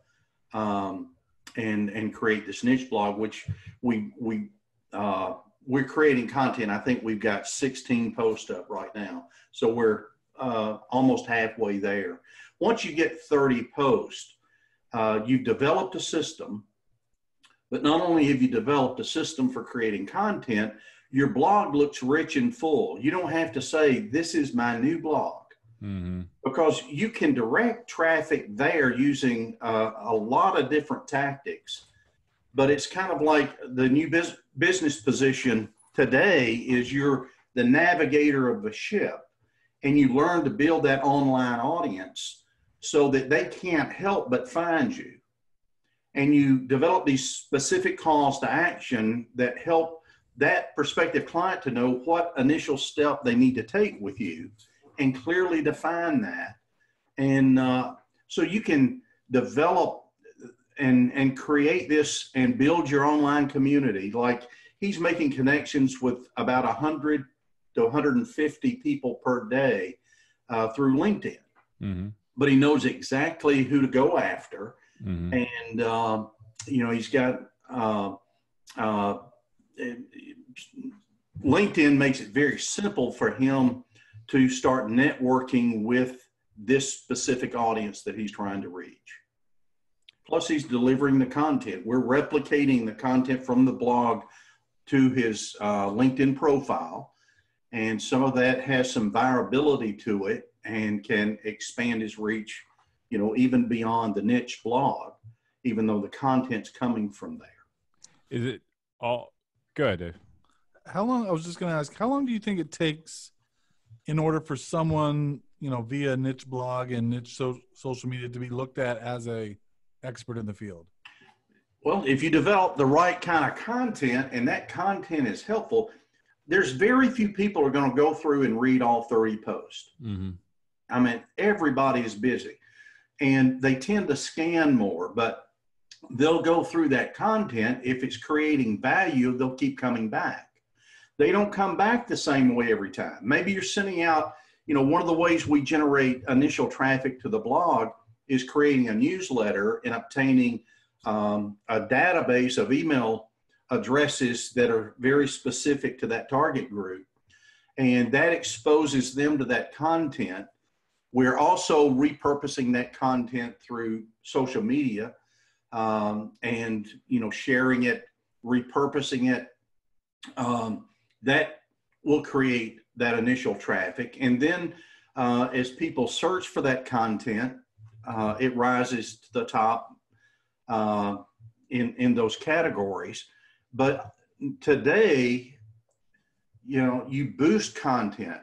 and create this niche blog, which we're creating content. I think we've got 16 posts up right now. So we're almost halfway there. Once you get 30 posts, you've developed a system, but not only have you developed a system for creating content, your blog looks rich and full. You don't have to say, this is my new blog, because you can direct traffic there using a lot of different tactics. But it's kind of like the new business position today is you're the navigator of the ship, and you learn to build that online audience so that they can't help but find you. And you develop these specific calls to action that help that prospective client to know what initial step they need to take with you, and clearly define that. And so you can develop and create this and build your online community. Like, he's making connections with about 100 to 150 people per day through LinkedIn. But he knows exactly who to go after. And, you know, he's got, LinkedIn makes it very simple for him to start networking with this specific audience that he's trying to reach. Plus, he's delivering the content. We're replicating the content from the blog to his LinkedIn profile. And some of that has some viability to it and can expand his reach, you know, even beyond the niche blog, even though the content's coming from there. Is it all good? How long, I was just going to ask, how long do you think it takes in order for someone, you know, via niche blog and niche social media to be looked at as a expert in the field? Well, if you develop the right kind of content and that content is helpful, there's very few people are going to go through and read all 30 posts. I mean, everybody is busy and they tend to scan more, but they'll go through that content. If it's creating value, they'll keep coming back. They don't come back the same way every time. Maybe you're sending out, you know, one of the ways we generate initial traffic to the blog is creating a newsletter and obtaining a database of email addresses that are very specific to that target group. And that exposes them to that content. We're also repurposing that content through social media and, you know, sharing it, repurposing it. That will create that initial traffic. And then as people search for that content, it rises to the top in those categories. But today, you know, you boost content.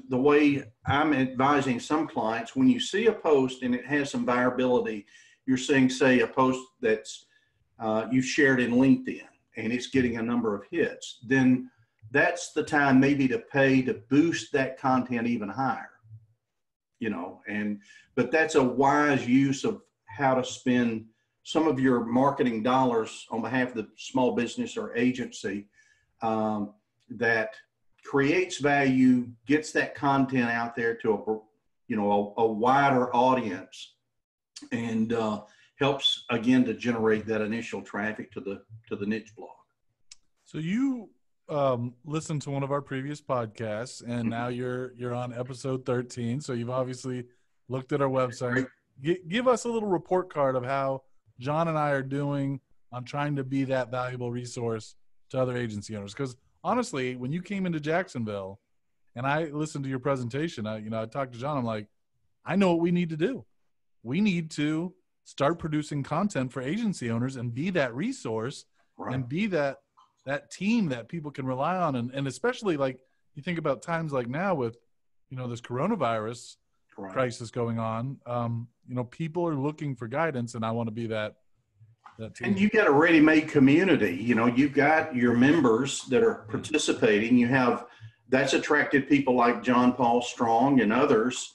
The way I'm advising some clients, when you see a post and it has some viability, you're seeing, say, a post that's you shared in LinkedIn and it's getting a number of hits, then that's the time maybe to pay to boost that content even higher, you know. But that's a wise use of how to spend some of your marketing dollars on behalf of the small business or agency that creates value, gets that content out there to a wider audience, and helps again to generate that initial traffic to the niche blog. So you listened to one of our previous podcasts, and now you're on episode 13. So you've obviously looked at our website. Give us a little report card of how John and I are doing on trying to be that valuable resource to other agency owners. Because honestly, when you came into Jacksonville and I listened to your presentation, I talked to John, I'm like, I know what we need to do. We need to start producing content for agency owners and be that resource, right, and be that team that people can rely on. And especially, like, you think about times like now with, this coronavirus crisis going on, people are looking for guidance, and I want to be that team. And you got a ready-made community. You've got your members that are participating. That's attracted people like John Paul Strong and others.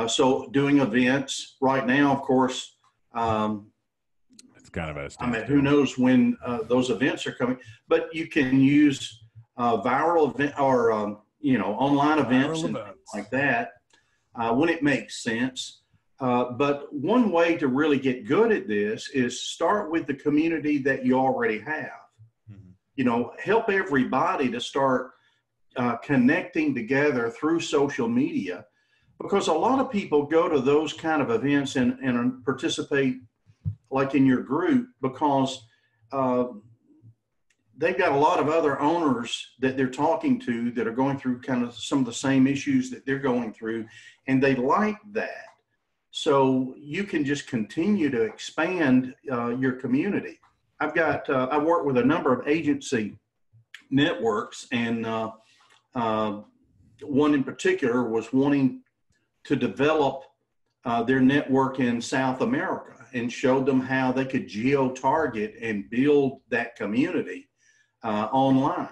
So doing events right now, of course, it's kind of a who knows when those events are coming, but you can use viral event or, online events and things like that when it makes sense. But one way to really get good at this is start with the community that you already have. Mm-hmm. Help everybody to start connecting together through social media, because a lot of people go to those kind of events and participate like in your group, because they've got a lot of other owners that they're talking to that are going through kind of some of the same issues that they're going through, and they like that. So you can just continue to expand your community. I work with a number of agency networks, and one in particular was wanting to develop their network in South America, and showed them how they could geo-target and build that community online.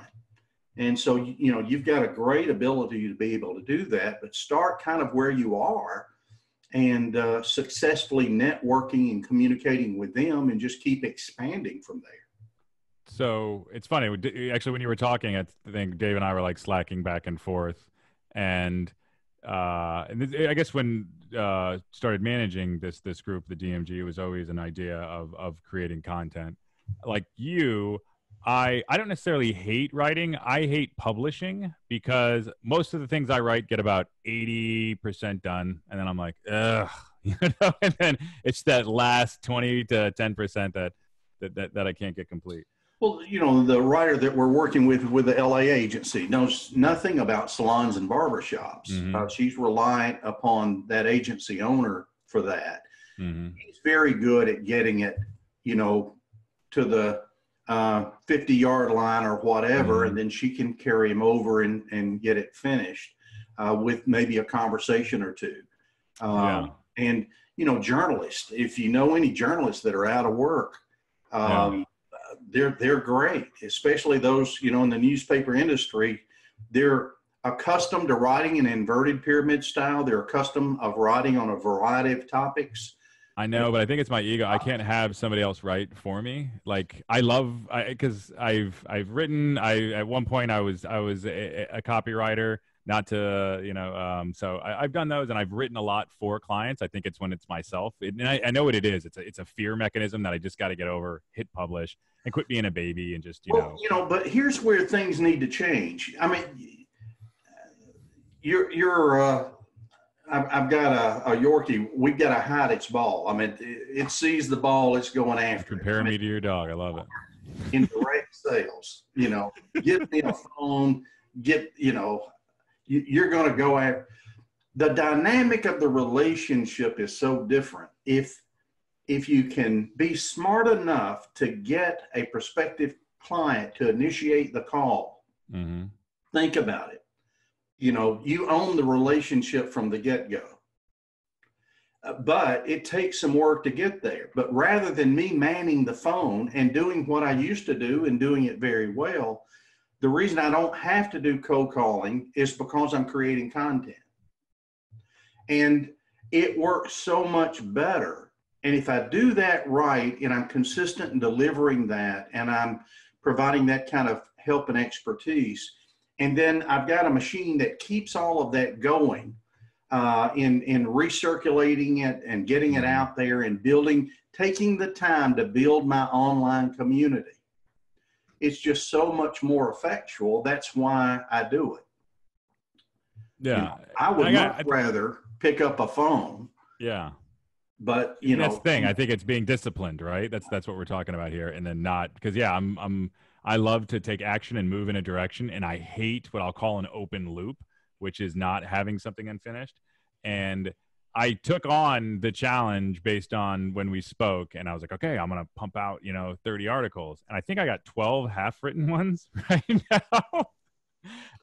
And so, you know, you've got a great ability to be able to do that, but start kind of where you are and successfully networking and communicating with them, and just keep expanding from there. So it's funny. Actually, when you were talking, I think Dave and I were like slacking back and forth. And I guess when started managing this group, the DMG, it was always an idea of creating content. Like you, I don't necessarily hate writing. I hate publishing, because most of the things I write get about 80% done, and then I'm like, ugh, you know. And then it's that last 20 to 10% that I can't get complete. Well, you know, the writer that we're working with the LA agency knows nothing about salons and barbershops. Mm-hmm. She's reliant upon that agency owner for that. Mm-hmm. He's very good at getting it, you know, to the 50-yard line or whatever, and then she can carry him over and get it finished with maybe a conversation or two. And, you know, journalists, if you know any journalists that are out of work, they're great, especially those, you know, in the newspaper industry. They're accustomed to writing in inverted pyramid style. They're accustomed of writing on a variety of topics. I know, but I think it's my ego. I can't have somebody else write for me. Like because I've written. At one point I was a copywriter. Not to, you know, so I've done those, and I've written a lot for clients. I think it's when it's myself, and I know what it is. It's a fear mechanism that I just got to get over. Hit publish and quit being a baby, and just you know. But here's where things need to change. I mean, I've got a Yorkie. We've got to hide its ball. I mean, it sees the ball, it's going after. Compare me to your dog. I love it. In direct sales, you know, get me a phone. You know. You're going to go after. The dynamic of the relationship is so different. If you can be smart enough to get a prospective client to initiate the call, think about it. You know, you own the relationship from the get-go. But it takes some work to get there. But rather than me manning the phone and doing what I used to do and doing it very well, the reason I don't have to do cold calling is because I'm creating content. And it works so much better. And if I do that right, and I'm consistent in delivering that, and I'm providing that kind of help and expertise, and then I've got a machine that keeps all of that going in recirculating it and getting it out there and taking the time to build my online community. It's just so much more effectual. That's why I do it. Yeah. You know, I would much rather pick up a phone. Yeah. But you know, that's the thing. I think it's being disciplined, right? That's what we're talking about here. And then not, because I love to take action and move in a direction, and I hate what I'll call an open loop, which is not having something unfinished. And I took on the challenge based on when we spoke, and I was like, okay, I'm going to pump out, 30 articles. And I think I got 12 half-written ones right now.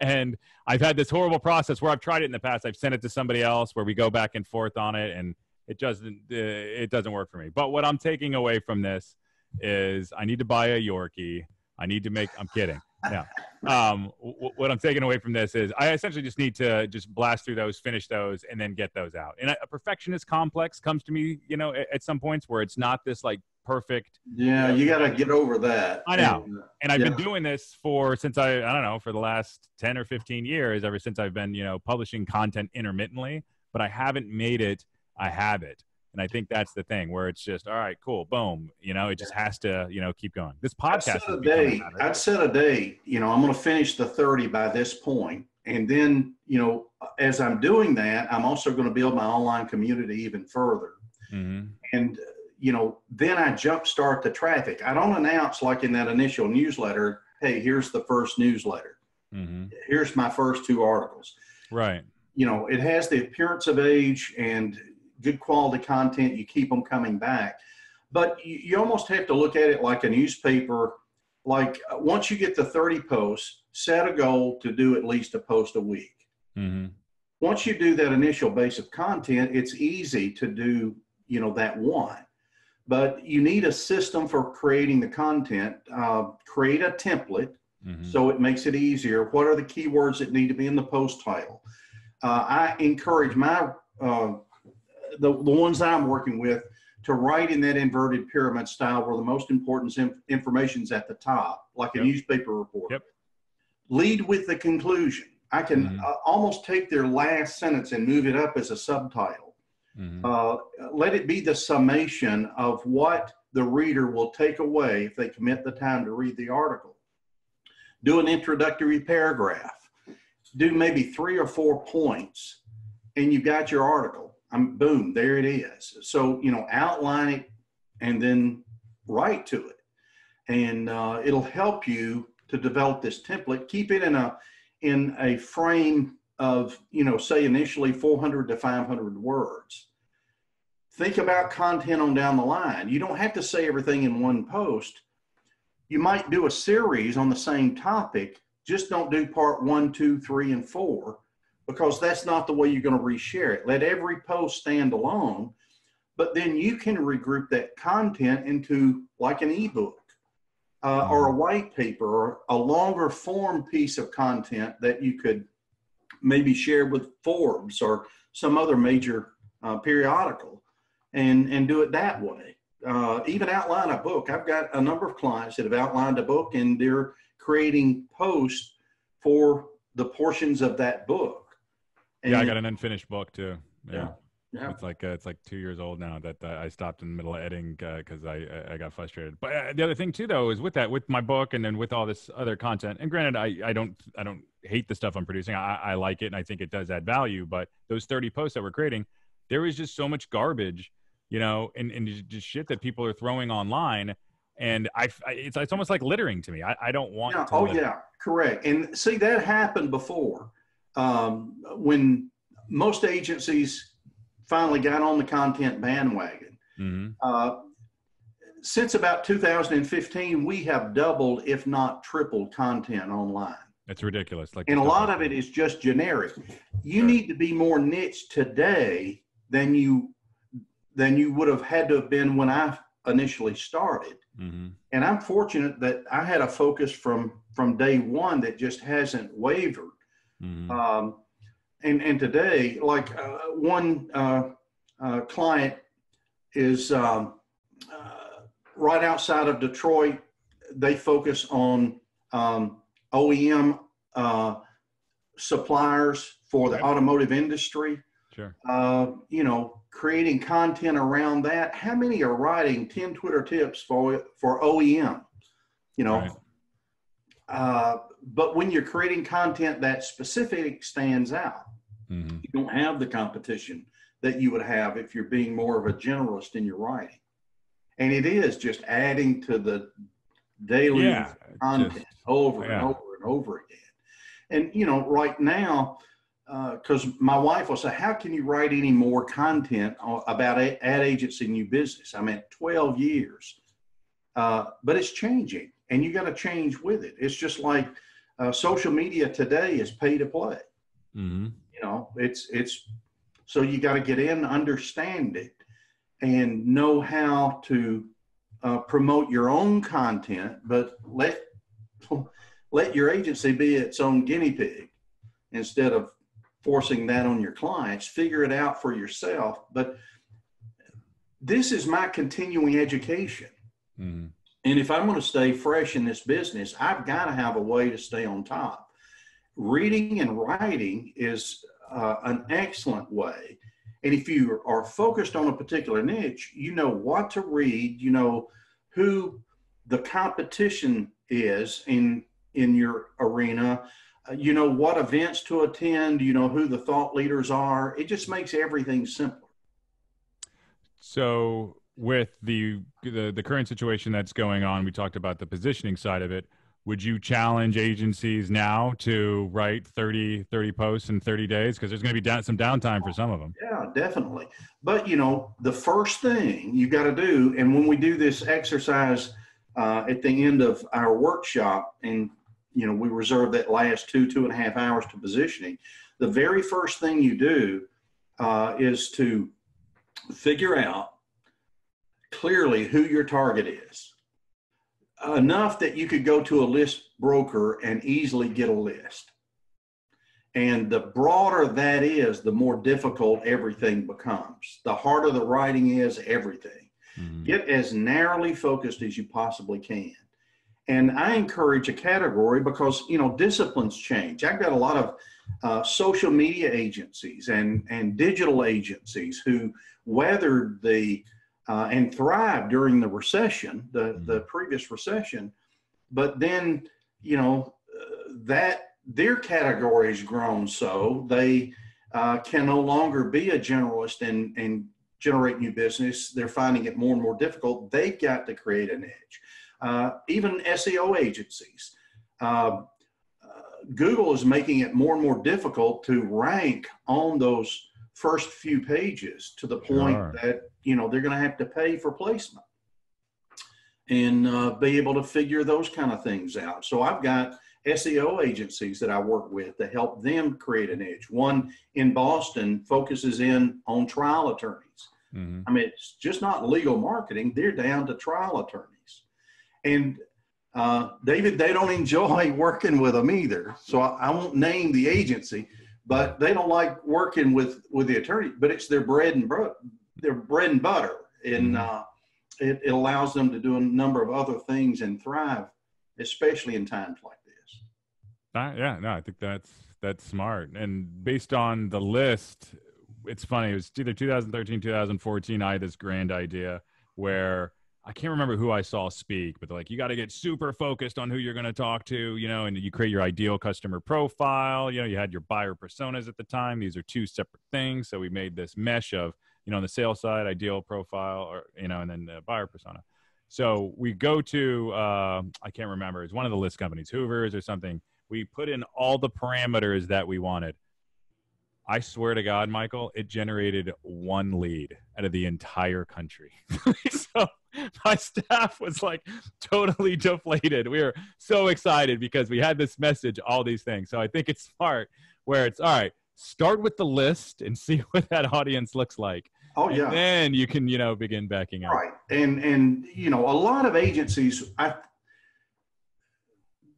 And I've had this horrible process where I've tried it in the past. I've sent it to somebody else where we go back and forth on it, and it doesn't work for me. But what I'm taking away from this is I need to buy a Yorkie. I'm kidding. Yeah. What I'm taking away from this is I essentially just need to just blast through those, finish those, and then get those out. And a perfectionist complex comes to me, at some points where it's not this like perfect. Yeah, you got to get over that. I know. And I've been doing this for the last 10 or 15 years, ever since I've been, publishing content intermittently, but I haven't made it a habit. And I think that's the thing where it's just, all right, cool, boom. It just has to, keep going. This podcast. I'd set a day, I'm going to finish the 30 by this point. And then, as I'm doing that, I'm also going to build my online community even further. Mm-hmm. And, then I jumpstart the traffic. I don't announce like in that initial newsletter, hey, here's the first newsletter. Here's my first 2 articles. Right. It has the appearance of age and good quality content. You keep them coming back. But you almost have to look at it like a newspaper. Like once you get the 30 posts, set a goal to do at least a post a week. Once you do that initial base of content, it's easy to do, that one. But you need a system for creating the content. Create a template so it makes it easier. What are the keywords that need to be in the post title? I encourage the ones I'm working with to write in that inverted pyramid style where the most important information is at the top, like a newspaper report. Lead with the conclusion. I can almost take their last sentence and move it up as a subtitle. Let it be the summation of what the reader will take away if they commit the time to read the article. Do an introductory paragraph. Do maybe 3 or 4 points, and you got your article. Boom, there it is. So, outline it and then write to it. And it'll help you to develop this template. Keep it in a frame of, say initially 400 to 500 words. Think about content on down the line. You don't have to say everything in one post. You might do a series on the same topic. Just don't do part 1, 2, 3, and 4, because that's not the way you're going to reshare it. Let every post stand alone, but then you can regroup that content into like an ebook or a white paper or a longer form piece of content that you could maybe share with Forbes or some other major periodical and do it that way. Even outline a book. I've got a number of clients that have outlined a book and they're creating posts for the portions of that book. And I got an unfinished book too. Yeah. It's like 2 years old now that I stopped in the middle of editing because I got frustrated. But the other thing too, though, is with my book and then with all this other content. And granted, I don't hate the stuff I'm producing. I like it and I think it does add value. But those 30 posts that we're creating, there is just so much garbage, and just shit that people are throwing online. And it's almost like littering to me. I don't want to. Yeah, correct. And see, that happened before when most agencies finally got on the content bandwagon. Since about 2015, we have doubled, if not tripled, content online. It's ridiculous. And a lot of it is just generic. You need to be more niche today than you would have had to have been when I initially started. And I'm fortunate that I had a focus from day one that just hasn't wavered. And today, like one client is right outside of Detroit. They focus on OEM suppliers for the automotive industry. Sure. Creating content around that. How many are writing 10 Twitter tips for OEM? Right. But when you're creating content that specific stands out, you don't have the competition that you would have if you're being more of a generalist in your writing. And it is just adding to the daily content over and over and over again. And, right now, because my wife will say, how can you write any more content about ad agency new business? I'm at 12 years, but it's changing and you got to change with it. It's just like social media today is pay to play. It's so you got to get in, understand it, and know how to promote your own content, but let your agency be its own guinea pig instead of forcing that on your clients. Figure it out for yourself. But this is my continuing education. And if I'm going to stay fresh in this business, I've got to have a way to stay on top. Reading and writing is an excellent way. And if you are focused on a particular niche, you know what to read, you know who the competition is in your arena, you know what events to attend, you know who the thought leaders are. It just makes everything simpler. So with the current situation that's going on, we talked about the positioning side of it. Would you challenge agencies now to write 30 posts in 30 days? Because there's going to be some downtime for some of them. Yeah, definitely. But, you know, the first thing you got to do, and when we do this exercise at the end of our workshop, and, you know, we reserve that last 2.5 hours to positioning, the very first thing you do is to figure out clearly who your target is. Enough that you could go to a list broker and easily get a list. And the broader that is, the more difficult everything becomes. The harder the writing is, everything. Mm-hmm. Get as narrowly focused as you possibly can. And I encourage a category because, you know, disciplines change. I've got a lot of social media agencies and digital agencies who weathered and thrived during the recession, the previous recession. But then, you know, that their category has grown so they can no longer be a generalist and generate new business. They're finding it more and more difficult. They've got to create an edge. Even SEO agencies. Google is making it more and more difficult to rank on those first few pages to the point that, you know, they're going to have to pay for placement and be able to figure those kind of things out. So I've got SEO agencies that I work with to help them create an edge. One in Boston focuses in on trial attorneys. Mm-hmm. I mean, it's just not legal marketing. They're down to trial attorneys. And David, they don't enjoy working with them either. So I won't name the agency, but they don't like working with the attorney, but it's their bread and butter. And it allows them to do a number of other things and thrive, especially in times like this. I think that's smart. And based on the list, it's funny. It was either 2013, 2014. I had this grand idea where I can't remember who I saw speak, but they're like, you got to get super focused on who you're going to talk to, you know, and you create your ideal customer profile. You know, you had your buyer personas at the time. These are two separate things. So we made this mesh of, you know, on the sales side, ideal profile, or, you know, and then the buyer persona. So we go to, I can't remember, it's one of the list companies, Hoover's or something. We put in all the parameters that we wanted. I swear to God, Michael, it generated one lead out of the entire country. So my staff was like totally deflated. We were so excited because we had this message, all these things. So I think it's smart where it's, all right, start with the list and see what that audience looks like. Oh, yeah. And then you can, you know, begin backing up. Right. And you know, a lot of agencies,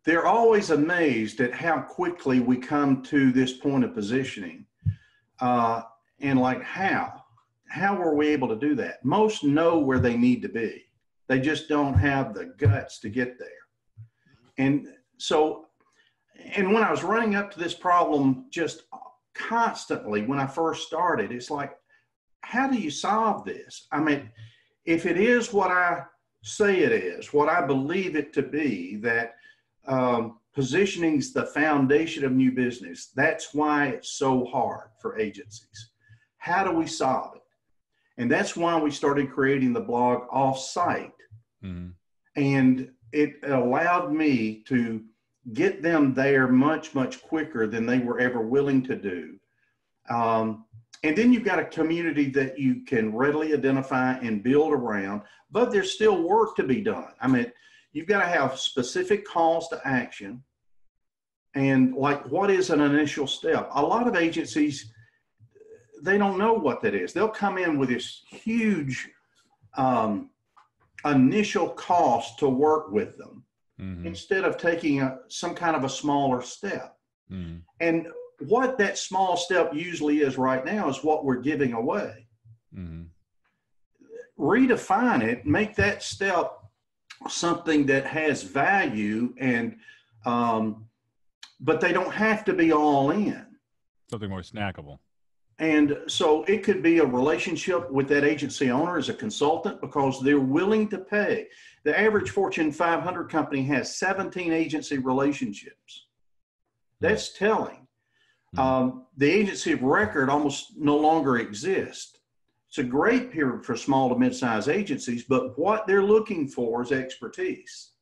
they're always amazed at how quickly we come to this point of positioning. And like, how were we able to do that? Most know where they need to be. They just don't have the guts to get there. And so, and when I was running up to this problem just constantly, when I first started, it's like, how do you solve this? I mean, if it is what I say it is, what I believe it to be, that positioning is the foundation of new business. That's why it's so hard for agencies. How do we solve it? And that's why we started creating the blog off-site. Mm-hmm. And it allowed me to get them there much, much quicker than they were ever willing to do. And then you've got a community that you can readily identify and build around, but there's still work to be done. I mean, you've got to have specific calls to action. And like, what is an initial step? A lot of agencies, they don't know what that is. They'll come in with this huge initial cost to work with them, instead of taking some kind of a smaller step. And what that small step usually is right now is what we're giving away. Redefine it, make that step something that has value, and but they don't have to be all in. Something more snackable. And so it could be a relationship with that agency owner as a consultant because they're willing to pay. The average Fortune 500 company has 17 agency relationships. That's telling. The agency of record almost no longer exists. It's a great period for small to mid-sized agencies, but what they're looking for is expertise.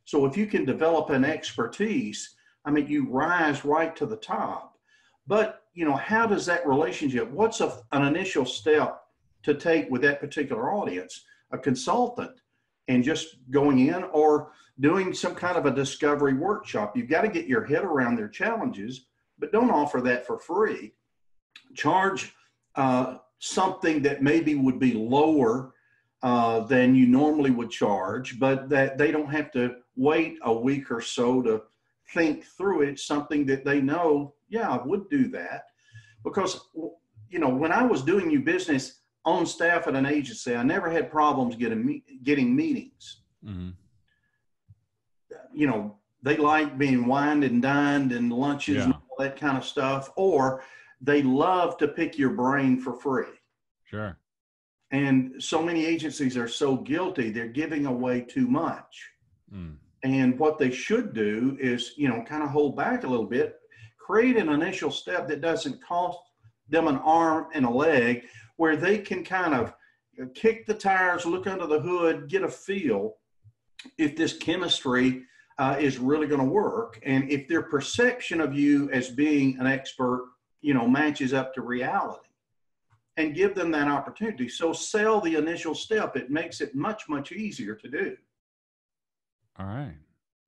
So if you can develop an expertise, I mean, you rise right to the top. But, you know, how does that relationship, what's an initial step to take with that particular audience? A consultant and just going in, or doing some kind of a discovery workshop. You've got to get your head around their challenges, but don't offer that for free. Charge something that maybe would be lower than you normally would charge, but that they don't have to wait a week or so to think through it. Something that they know, yeah, I would do that. Because, you know, when I was doing new business on staff at an agency, I never had problems getting meetings. Mm-hmm. You know, they like being wined and dined and lunches and all that kind of stuff, or they love to pick your brain for free. Sure. And so many agencies are so guilty, they're giving away too much. Mm. And what they should do is, you know, kind of hold back a little bit, create an initial step that doesn't cost them an arm and a leg, where they can kind of kick the tires, look under the hood, get a feel if this chemistry is really going to work. And if their perception of you as being an expert, you know, matches up to reality, and give them that opportunity. So sell the initial step. It makes it much, much easier to do. All right.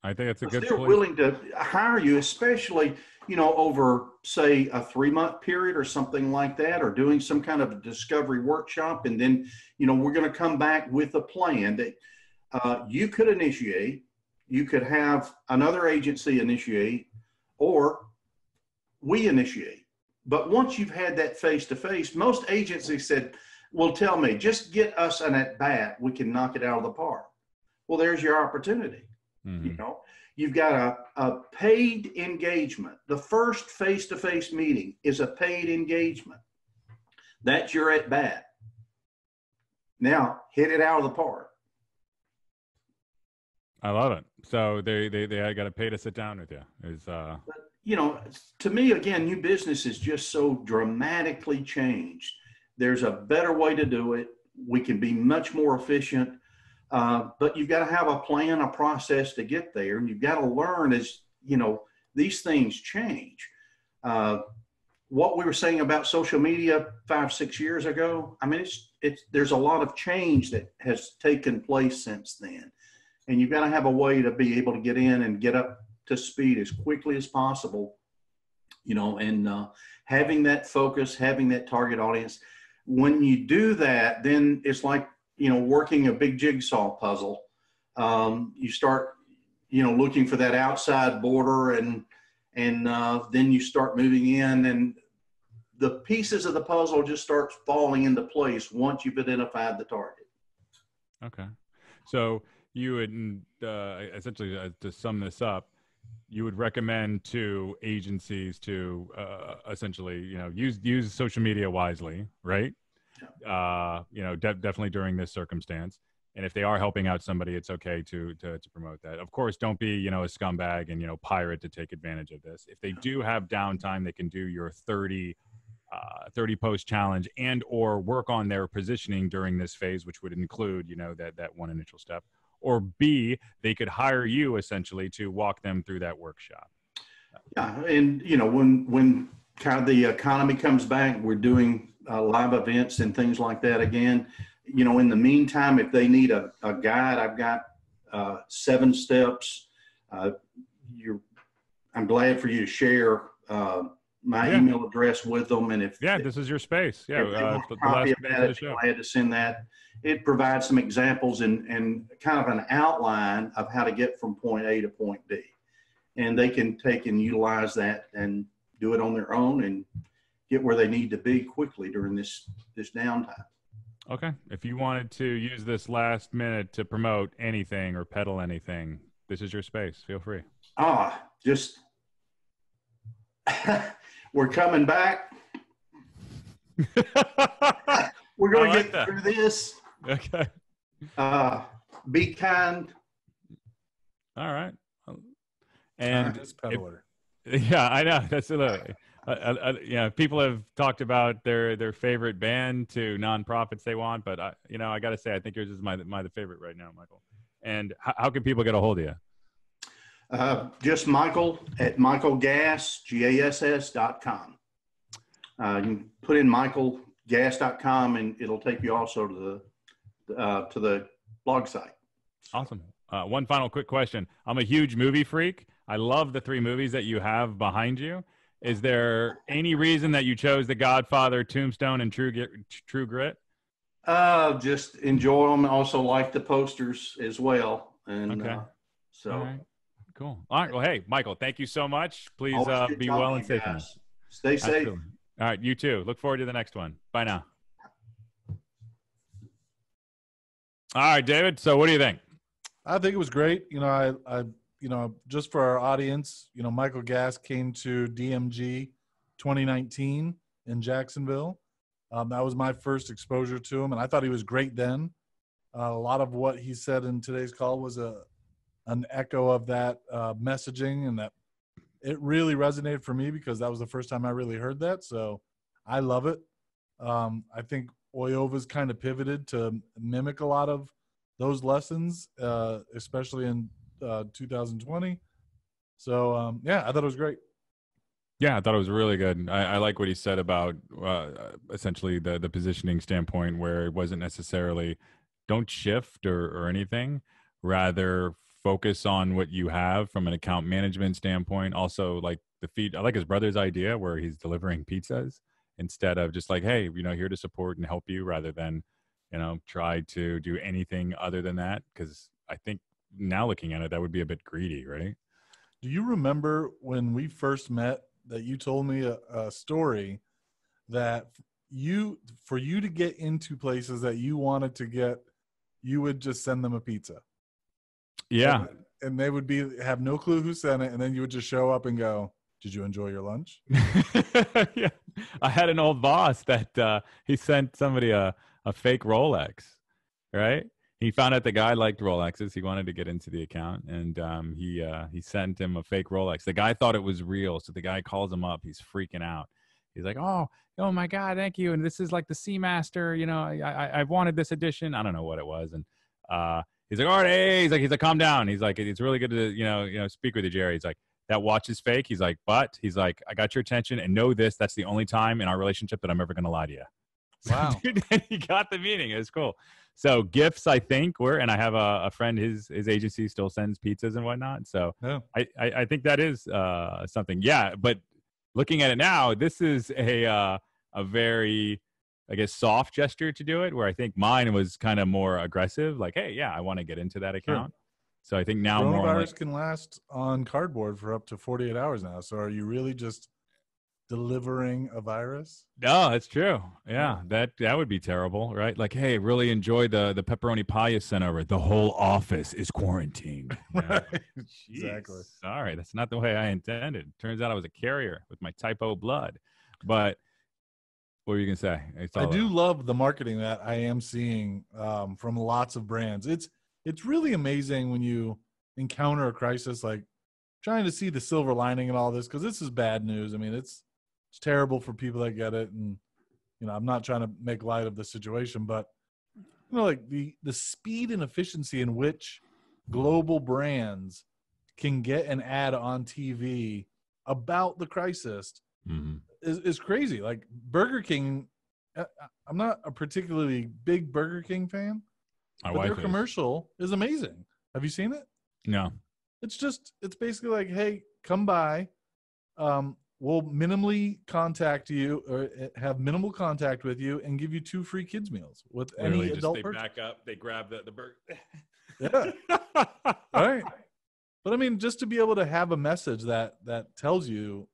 I think that's a good They're willing to hire you, especially, you know, over, say, a 3-month period or something like that, or doing some kind of a discovery workshop. And then, you know, we're going to come back with a plan that you could initiate, you could have another agency initiate, or we initiate. But once you've had that face-to-face, most agencies said, well, tell me, just get us an at-bat, we can knock it out of the park. Well, there's your opportunity. Mm-hmm. You know, you've got a paid engagement. The first face-to-face meeting is a paid engagement. That's your at-bat. Now, hit it out of the park. I love it. So they got to pay to sit down with you. You know, to me, again, new business is just so dramatically changed. There's a better way to do it. We can be much more efficient, but you've got to have a plan, a process to get there. And you've got to learn as, you know, these things change. What we were saying about social media 5-6 years ago, I mean, there's a lot of change that has taken place since then. And you've got to have a way to be able to get in and get up to speed as quickly as possible, you know, and having that focus, having that target audience. When you do that, then it's like, you know, working a big jigsaw puzzle. You start, you know, looking for that outside border, and then you start moving in, and the pieces of the puzzle just start falling into place once you've identified the target. Okay. So you would essentially, to sum this up, you would recommend to agencies to essentially, you know, use social media wisely, right? Yeah. You know, definitely during this circumstance. And if they are helping out somebody, it's okay to promote that. Of course, don't be, you know, a scumbag and, you know, pirate to take advantage of this. If they do have downtime, they can do your 30 post challenge and or work on their positioning during this phase, which would include, you know, that one initial step. Or B, they could hire you essentially to walk them through that workshop. Yeah, and you know, when kind of the economy comes back, we're doing live events and things like that again. You know, in the meantime, if they need a guide, I've got 7 steps. I'm glad for you to share my email address with them, and if this is your space. Yeah, the copy of that, I'm glad to send that. It provides some examples and kind of an outline of how to get from point A to point B. And they can take and utilize that and do it on their own and get where they need to be quickly during this downtime. Okay. If you wanted to use this last minute to promote anything or peddle anything, this is your space. Feel free. Just we're coming back. We're going to get through this. Okay. Be kind. All right. And peddler. Yeah, I know. That's a little. People have talked about their favorite band to nonprofits they want, but I got to say, I think yours is my favorite right now, Michael. And how can people get a hold of you? Just Michael at michaelgass.com. You can put in michaelgass.com and it'll take you also to the blog site. Awesome. One final quick question. I'm a huge movie freak. I love the 3 movies that you have behind you. Is there any reason that you chose The Godfather, Tombstone, and True Grit? Just enjoy them. Also like the posters as well. And okay. So. All right. Cool. All right. Well, hey, Michael, thank you so much. Please be well and safe. Stay safe. Absolutely. All right. You too. Look forward to the next one. Bye now. All right, David. So what do you think? I think it was great. I just for our audience, Michael Gass came to DMG 2019 in Jacksonville. That was my first exposure to him, and I thought he was great then. A lot of what he said in today's call was an echo of that messaging, and that it really resonated for me because that was the first time I really heard that. So I love it. I think Oyova's kind of pivoted to mimic a lot of those lessons, especially in 2020. So, I thought it was great. Yeah, I thought it was really good. I like what he said about essentially the positioning standpoint, where it wasn't necessarily don't shift or anything, rather focus on what you have from an account management standpoint. Also, like I like his brother's idea where he's delivering pizzas instead of just like, hey, here to support and help you, rather than, try to do anything other than that. Because I think now looking at it, that would be a bit greedy, right? Do you remember when we first met that you told me a story that for you to get into places that you wanted to get, you would just send them a pizza? Yeah. And they would have no clue who sent it. And then you would just show up and go, did you enjoy your lunch? Yeah. I had an old boss that he sent somebody a fake Rolex, right? He found out the guy liked Rolexes. He wanted to get into the account, and he sent him a fake Rolex. The guy thought it was real, so the guy calls him up. He's freaking out. He's like, oh my God, thank you. And this is like the Seamaster. I've wanted this edition. I don't know what it was. And he's like, all right, hey. He's like, calm down. He's like, it's really good to speak with you, Jerry. He's like, that watch is fake. He's like, but he's like, I got your attention, and know this. That's the only time in our relationship that I'm ever going to lie to you. Wow. He got the meaning. It was cool. So gifts, I think and I have a friend, his agency still sends pizzas and whatnot. So yeah. I think that is something. Yeah. But looking at it now, this is a very, I guess, soft gesture to do it, where I think mine was kind of more aggressive. Like, hey, yeah, I want to get into that account. Sure. So I think now coronavirus can last on cardboard for up to 48 hours now. So are you really just delivering a virus? No, that's true. Yeah, that would be terrible, right? Like, hey, really enjoy the pepperoni pie you sent over. The whole office is quarantined. Right. Exactly. Sorry, that's not the way I intended. Turns out I was a carrier with my type O blood. But what were you gonna say? I do love the marketing that I am seeing from lots of brands. It's really amazing when you encounter a crisis, like trying to see the silver lining in all this, because this is bad news. I mean, it's terrible for people that get it, and I'm not trying to make light of the situation, but like the speed and efficiency in which global brands can get an ad on TV about the crisis is crazy. Like Burger King, I'm not a particularly big Burger King fan, but their commercial is amazing. Have you seen it? No. It's basically like, hey, come by. We'll minimally contact you or have minimal contact with you and give you 2 free kids meals with any adult person. They back up, they grab the burger. Yeah. All right. But I mean, just to be able to have a message that tells you,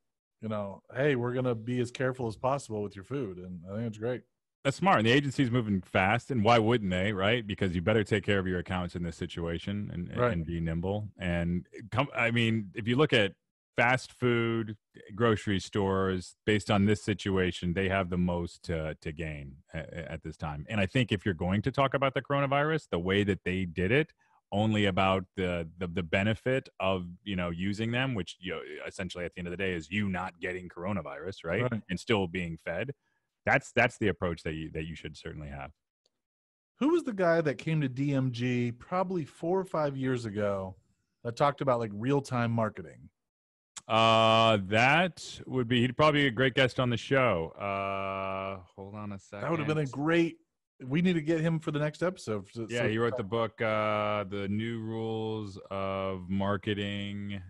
hey, we're going to be as careful as possible with your food. And I think it's great. That's smart. And the agency's moving fast, and why wouldn't they, right? Because you better take care of your accounts in this situation and be nimble. And if you look at fast food, grocery stores, based on this situation, they have the most to gain at this time. And I think if you're going to talk about the coronavirus, the way that they did it only about the benefit of, using them, which, essentially at the end of the day is you not getting coronavirus, right? And still being fed. That's the approach that you should certainly have. Who was the guy that came to DMG probably 4 or 5 years ago that talked about like real-time marketing? That would be, he'd probably be a great guest on the show. Hold on a second. That would have been a great, we need to get him for the next episode. Yeah, he wrote the book, The New Rules of Marketing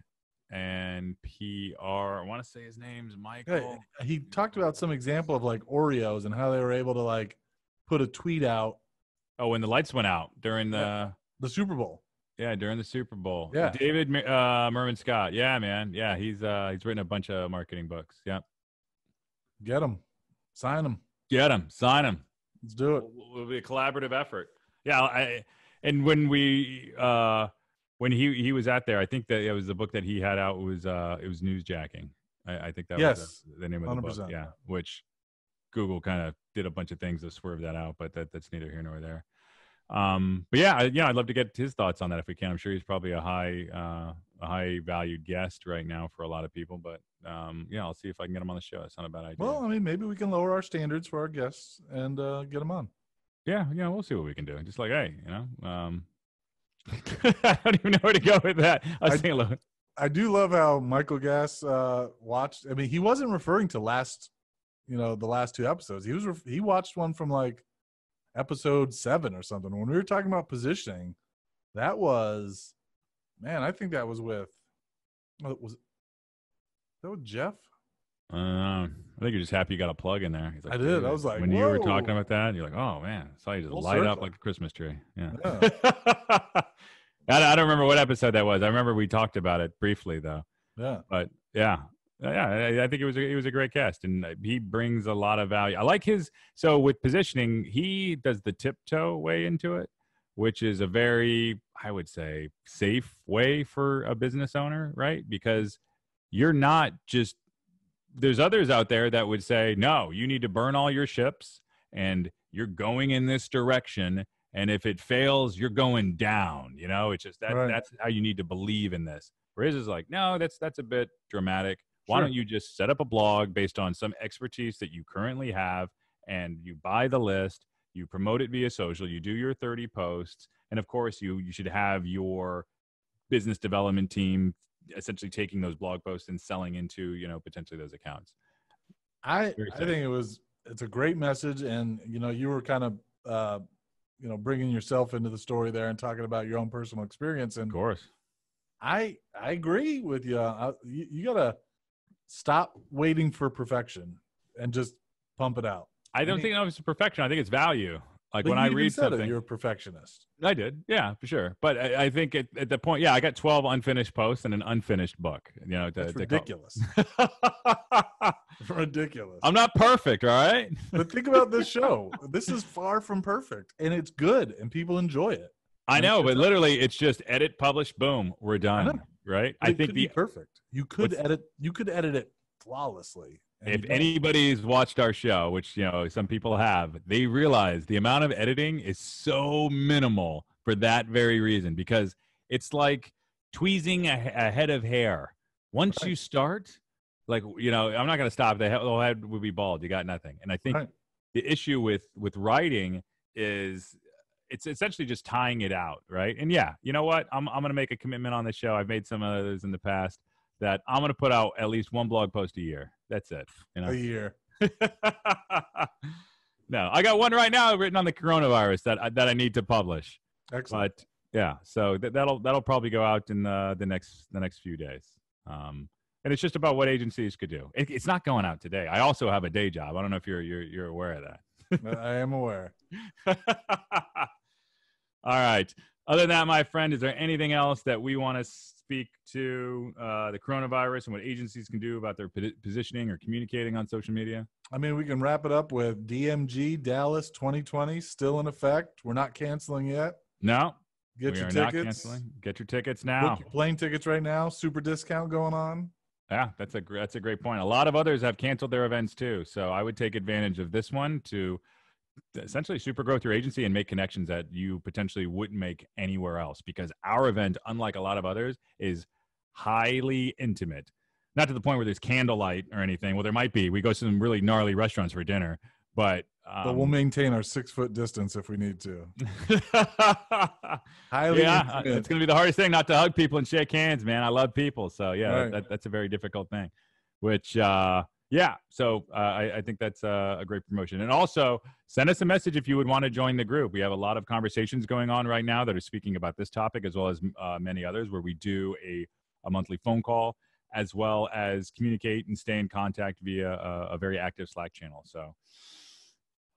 and PR. I want to say his name's Michael. Yeah, he talked about some example of like Oreos and how they were able to like put a tweet out. Oh, when the lights went out during the Super Bowl. Yeah, during the Super Bowl. Yeah. David Merman Scott. Yeah, man. Yeah, he's written a bunch of marketing books. Yeah. Get him. Sign him. Get him. Sign him. Let's do it. It'll be a collaborative effort. Yeah, and when when he was out there, I think that it was the book that he had out was it was Newsjacking. I think that was the name of the 100%. book. Yeah, which Google kind of did a bunch of things to swerve that out, but that's neither here nor there. But yeah, I'd love to get his thoughts on that if we can. I'm sure he's probably a high valued guest right now for a lot of people, but I'll see if I can get him on the show. That's not a bad idea. Well, I mean, maybe we can lower our standards for our guests and get them on. Yeah, we'll see what we can do. Just like, hey, I don't even know where to go with that. I do love how Michael Gass watched. I mean, he wasn't referring to the last 2 episodes. He watched one from like episode 7 or something. When we were talking about positioning, that was, man, I think that was with, was that with Jeff? I think you're just happy you got a plug in there. He's like, I did. I was like, when whoa. you were talking about that, you're like, oh man, I saw you just light up like a Christmas tree. Yeah. I don't remember what episode that was. I remember we talked about it briefly though. Yeah. But yeah, I think it was a great cast, and he brings a lot of value. I like so with positioning, he does the tiptoe way into it, which is a very, I would say, safe way for a business owner, right? Because you're not just, there's others out there that would say, no, you need to burn all your ships and you're going in this direction. And if it fails, you're going down, it's just that's how you need to believe in this. Whereas it's like, no, that's a bit dramatic. Why don't you just set up a blog based on some expertise that you currently have, and you buy the list, you promote it via social, you do your 30 posts, and of course you should have your business development team essentially taking those blog posts and selling into, potentially those accounts. I think it's a great message, and you were kind of bringing yourself into the story there and talking about your own personal experience, and of course I agree with you. You gotta stop waiting for perfection and just pump it out. I don't think it's perfection. I think it's value. Like when I read something, you're a perfectionist. I did, yeah, for sure. But I think at the point, I got 12 unfinished posts and an unfinished book. That's ridiculous. Ridiculous. I'm not perfect, all right? But think about this show. This is far from perfect, and it's good, and people enjoy it. I know, but literally, it's just edit, publish, boom, we're done, right? I think the perfect. You could edit it flawlessly. If anybody's watched our show, which some people have, they realize the amount of editing is so minimal for that very reason, because it's like tweezing a head of hair. Once you start, like I'm not going to stop. The whole head would be bald. You got nothing. And I think the issue with writing is it's essentially just tying it out, right? And yeah, you know what? I'm going to make a commitment on the show. I've made some others in the past that I'm going to put out at least one blog post a year. That's it. A year. No, I got one right now written on the coronavirus that I need to publish. Excellent. But yeah, so that'll probably go out in the next few days. And it's just about what agencies could do. It's not going out today. I also have a day job. I don't know if you're aware of that. I am aware. All right. Other than that, my friend, is there anything else that we want to speak to the coronavirus and what agencies can do about their positioning or communicating on social media? I mean, we can wrap it up with DMG Dallas 2020 still in effect. We're not canceling yet. No. Get your tickets. Not canceling. Get your tickets now. Book your plane tickets right now. Super discount going on. Yeah, that's a great point. A lot of others have canceled their events too. So I would take advantage of this one to essentially super growth your agency and make connections that you potentially wouldn't make anywhere else, because our event, unlike a lot of others, is highly intimate. Not to the point where there's candlelight or anything. Well, there might be. We go to some really gnarly restaurants for dinner, but we'll maintain our 6-foot distance if we need to. Highly intimate. It's going to be the hardest thing, not to hug people and shake hands, man. I love people. So yeah, right. that's a very difficult thing, which, so I think that's a great promotion. And also send us a message if you would want to join the group. We have a lot of conversations going on right now that are speaking about this topic, as well as many others, where we do a monthly phone call, as well as communicate and stay in contact via a very active Slack channel. So,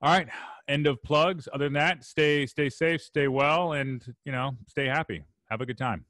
all right, end of plugs. Other than that, stay safe, stay well, and, stay happy. Have a good time.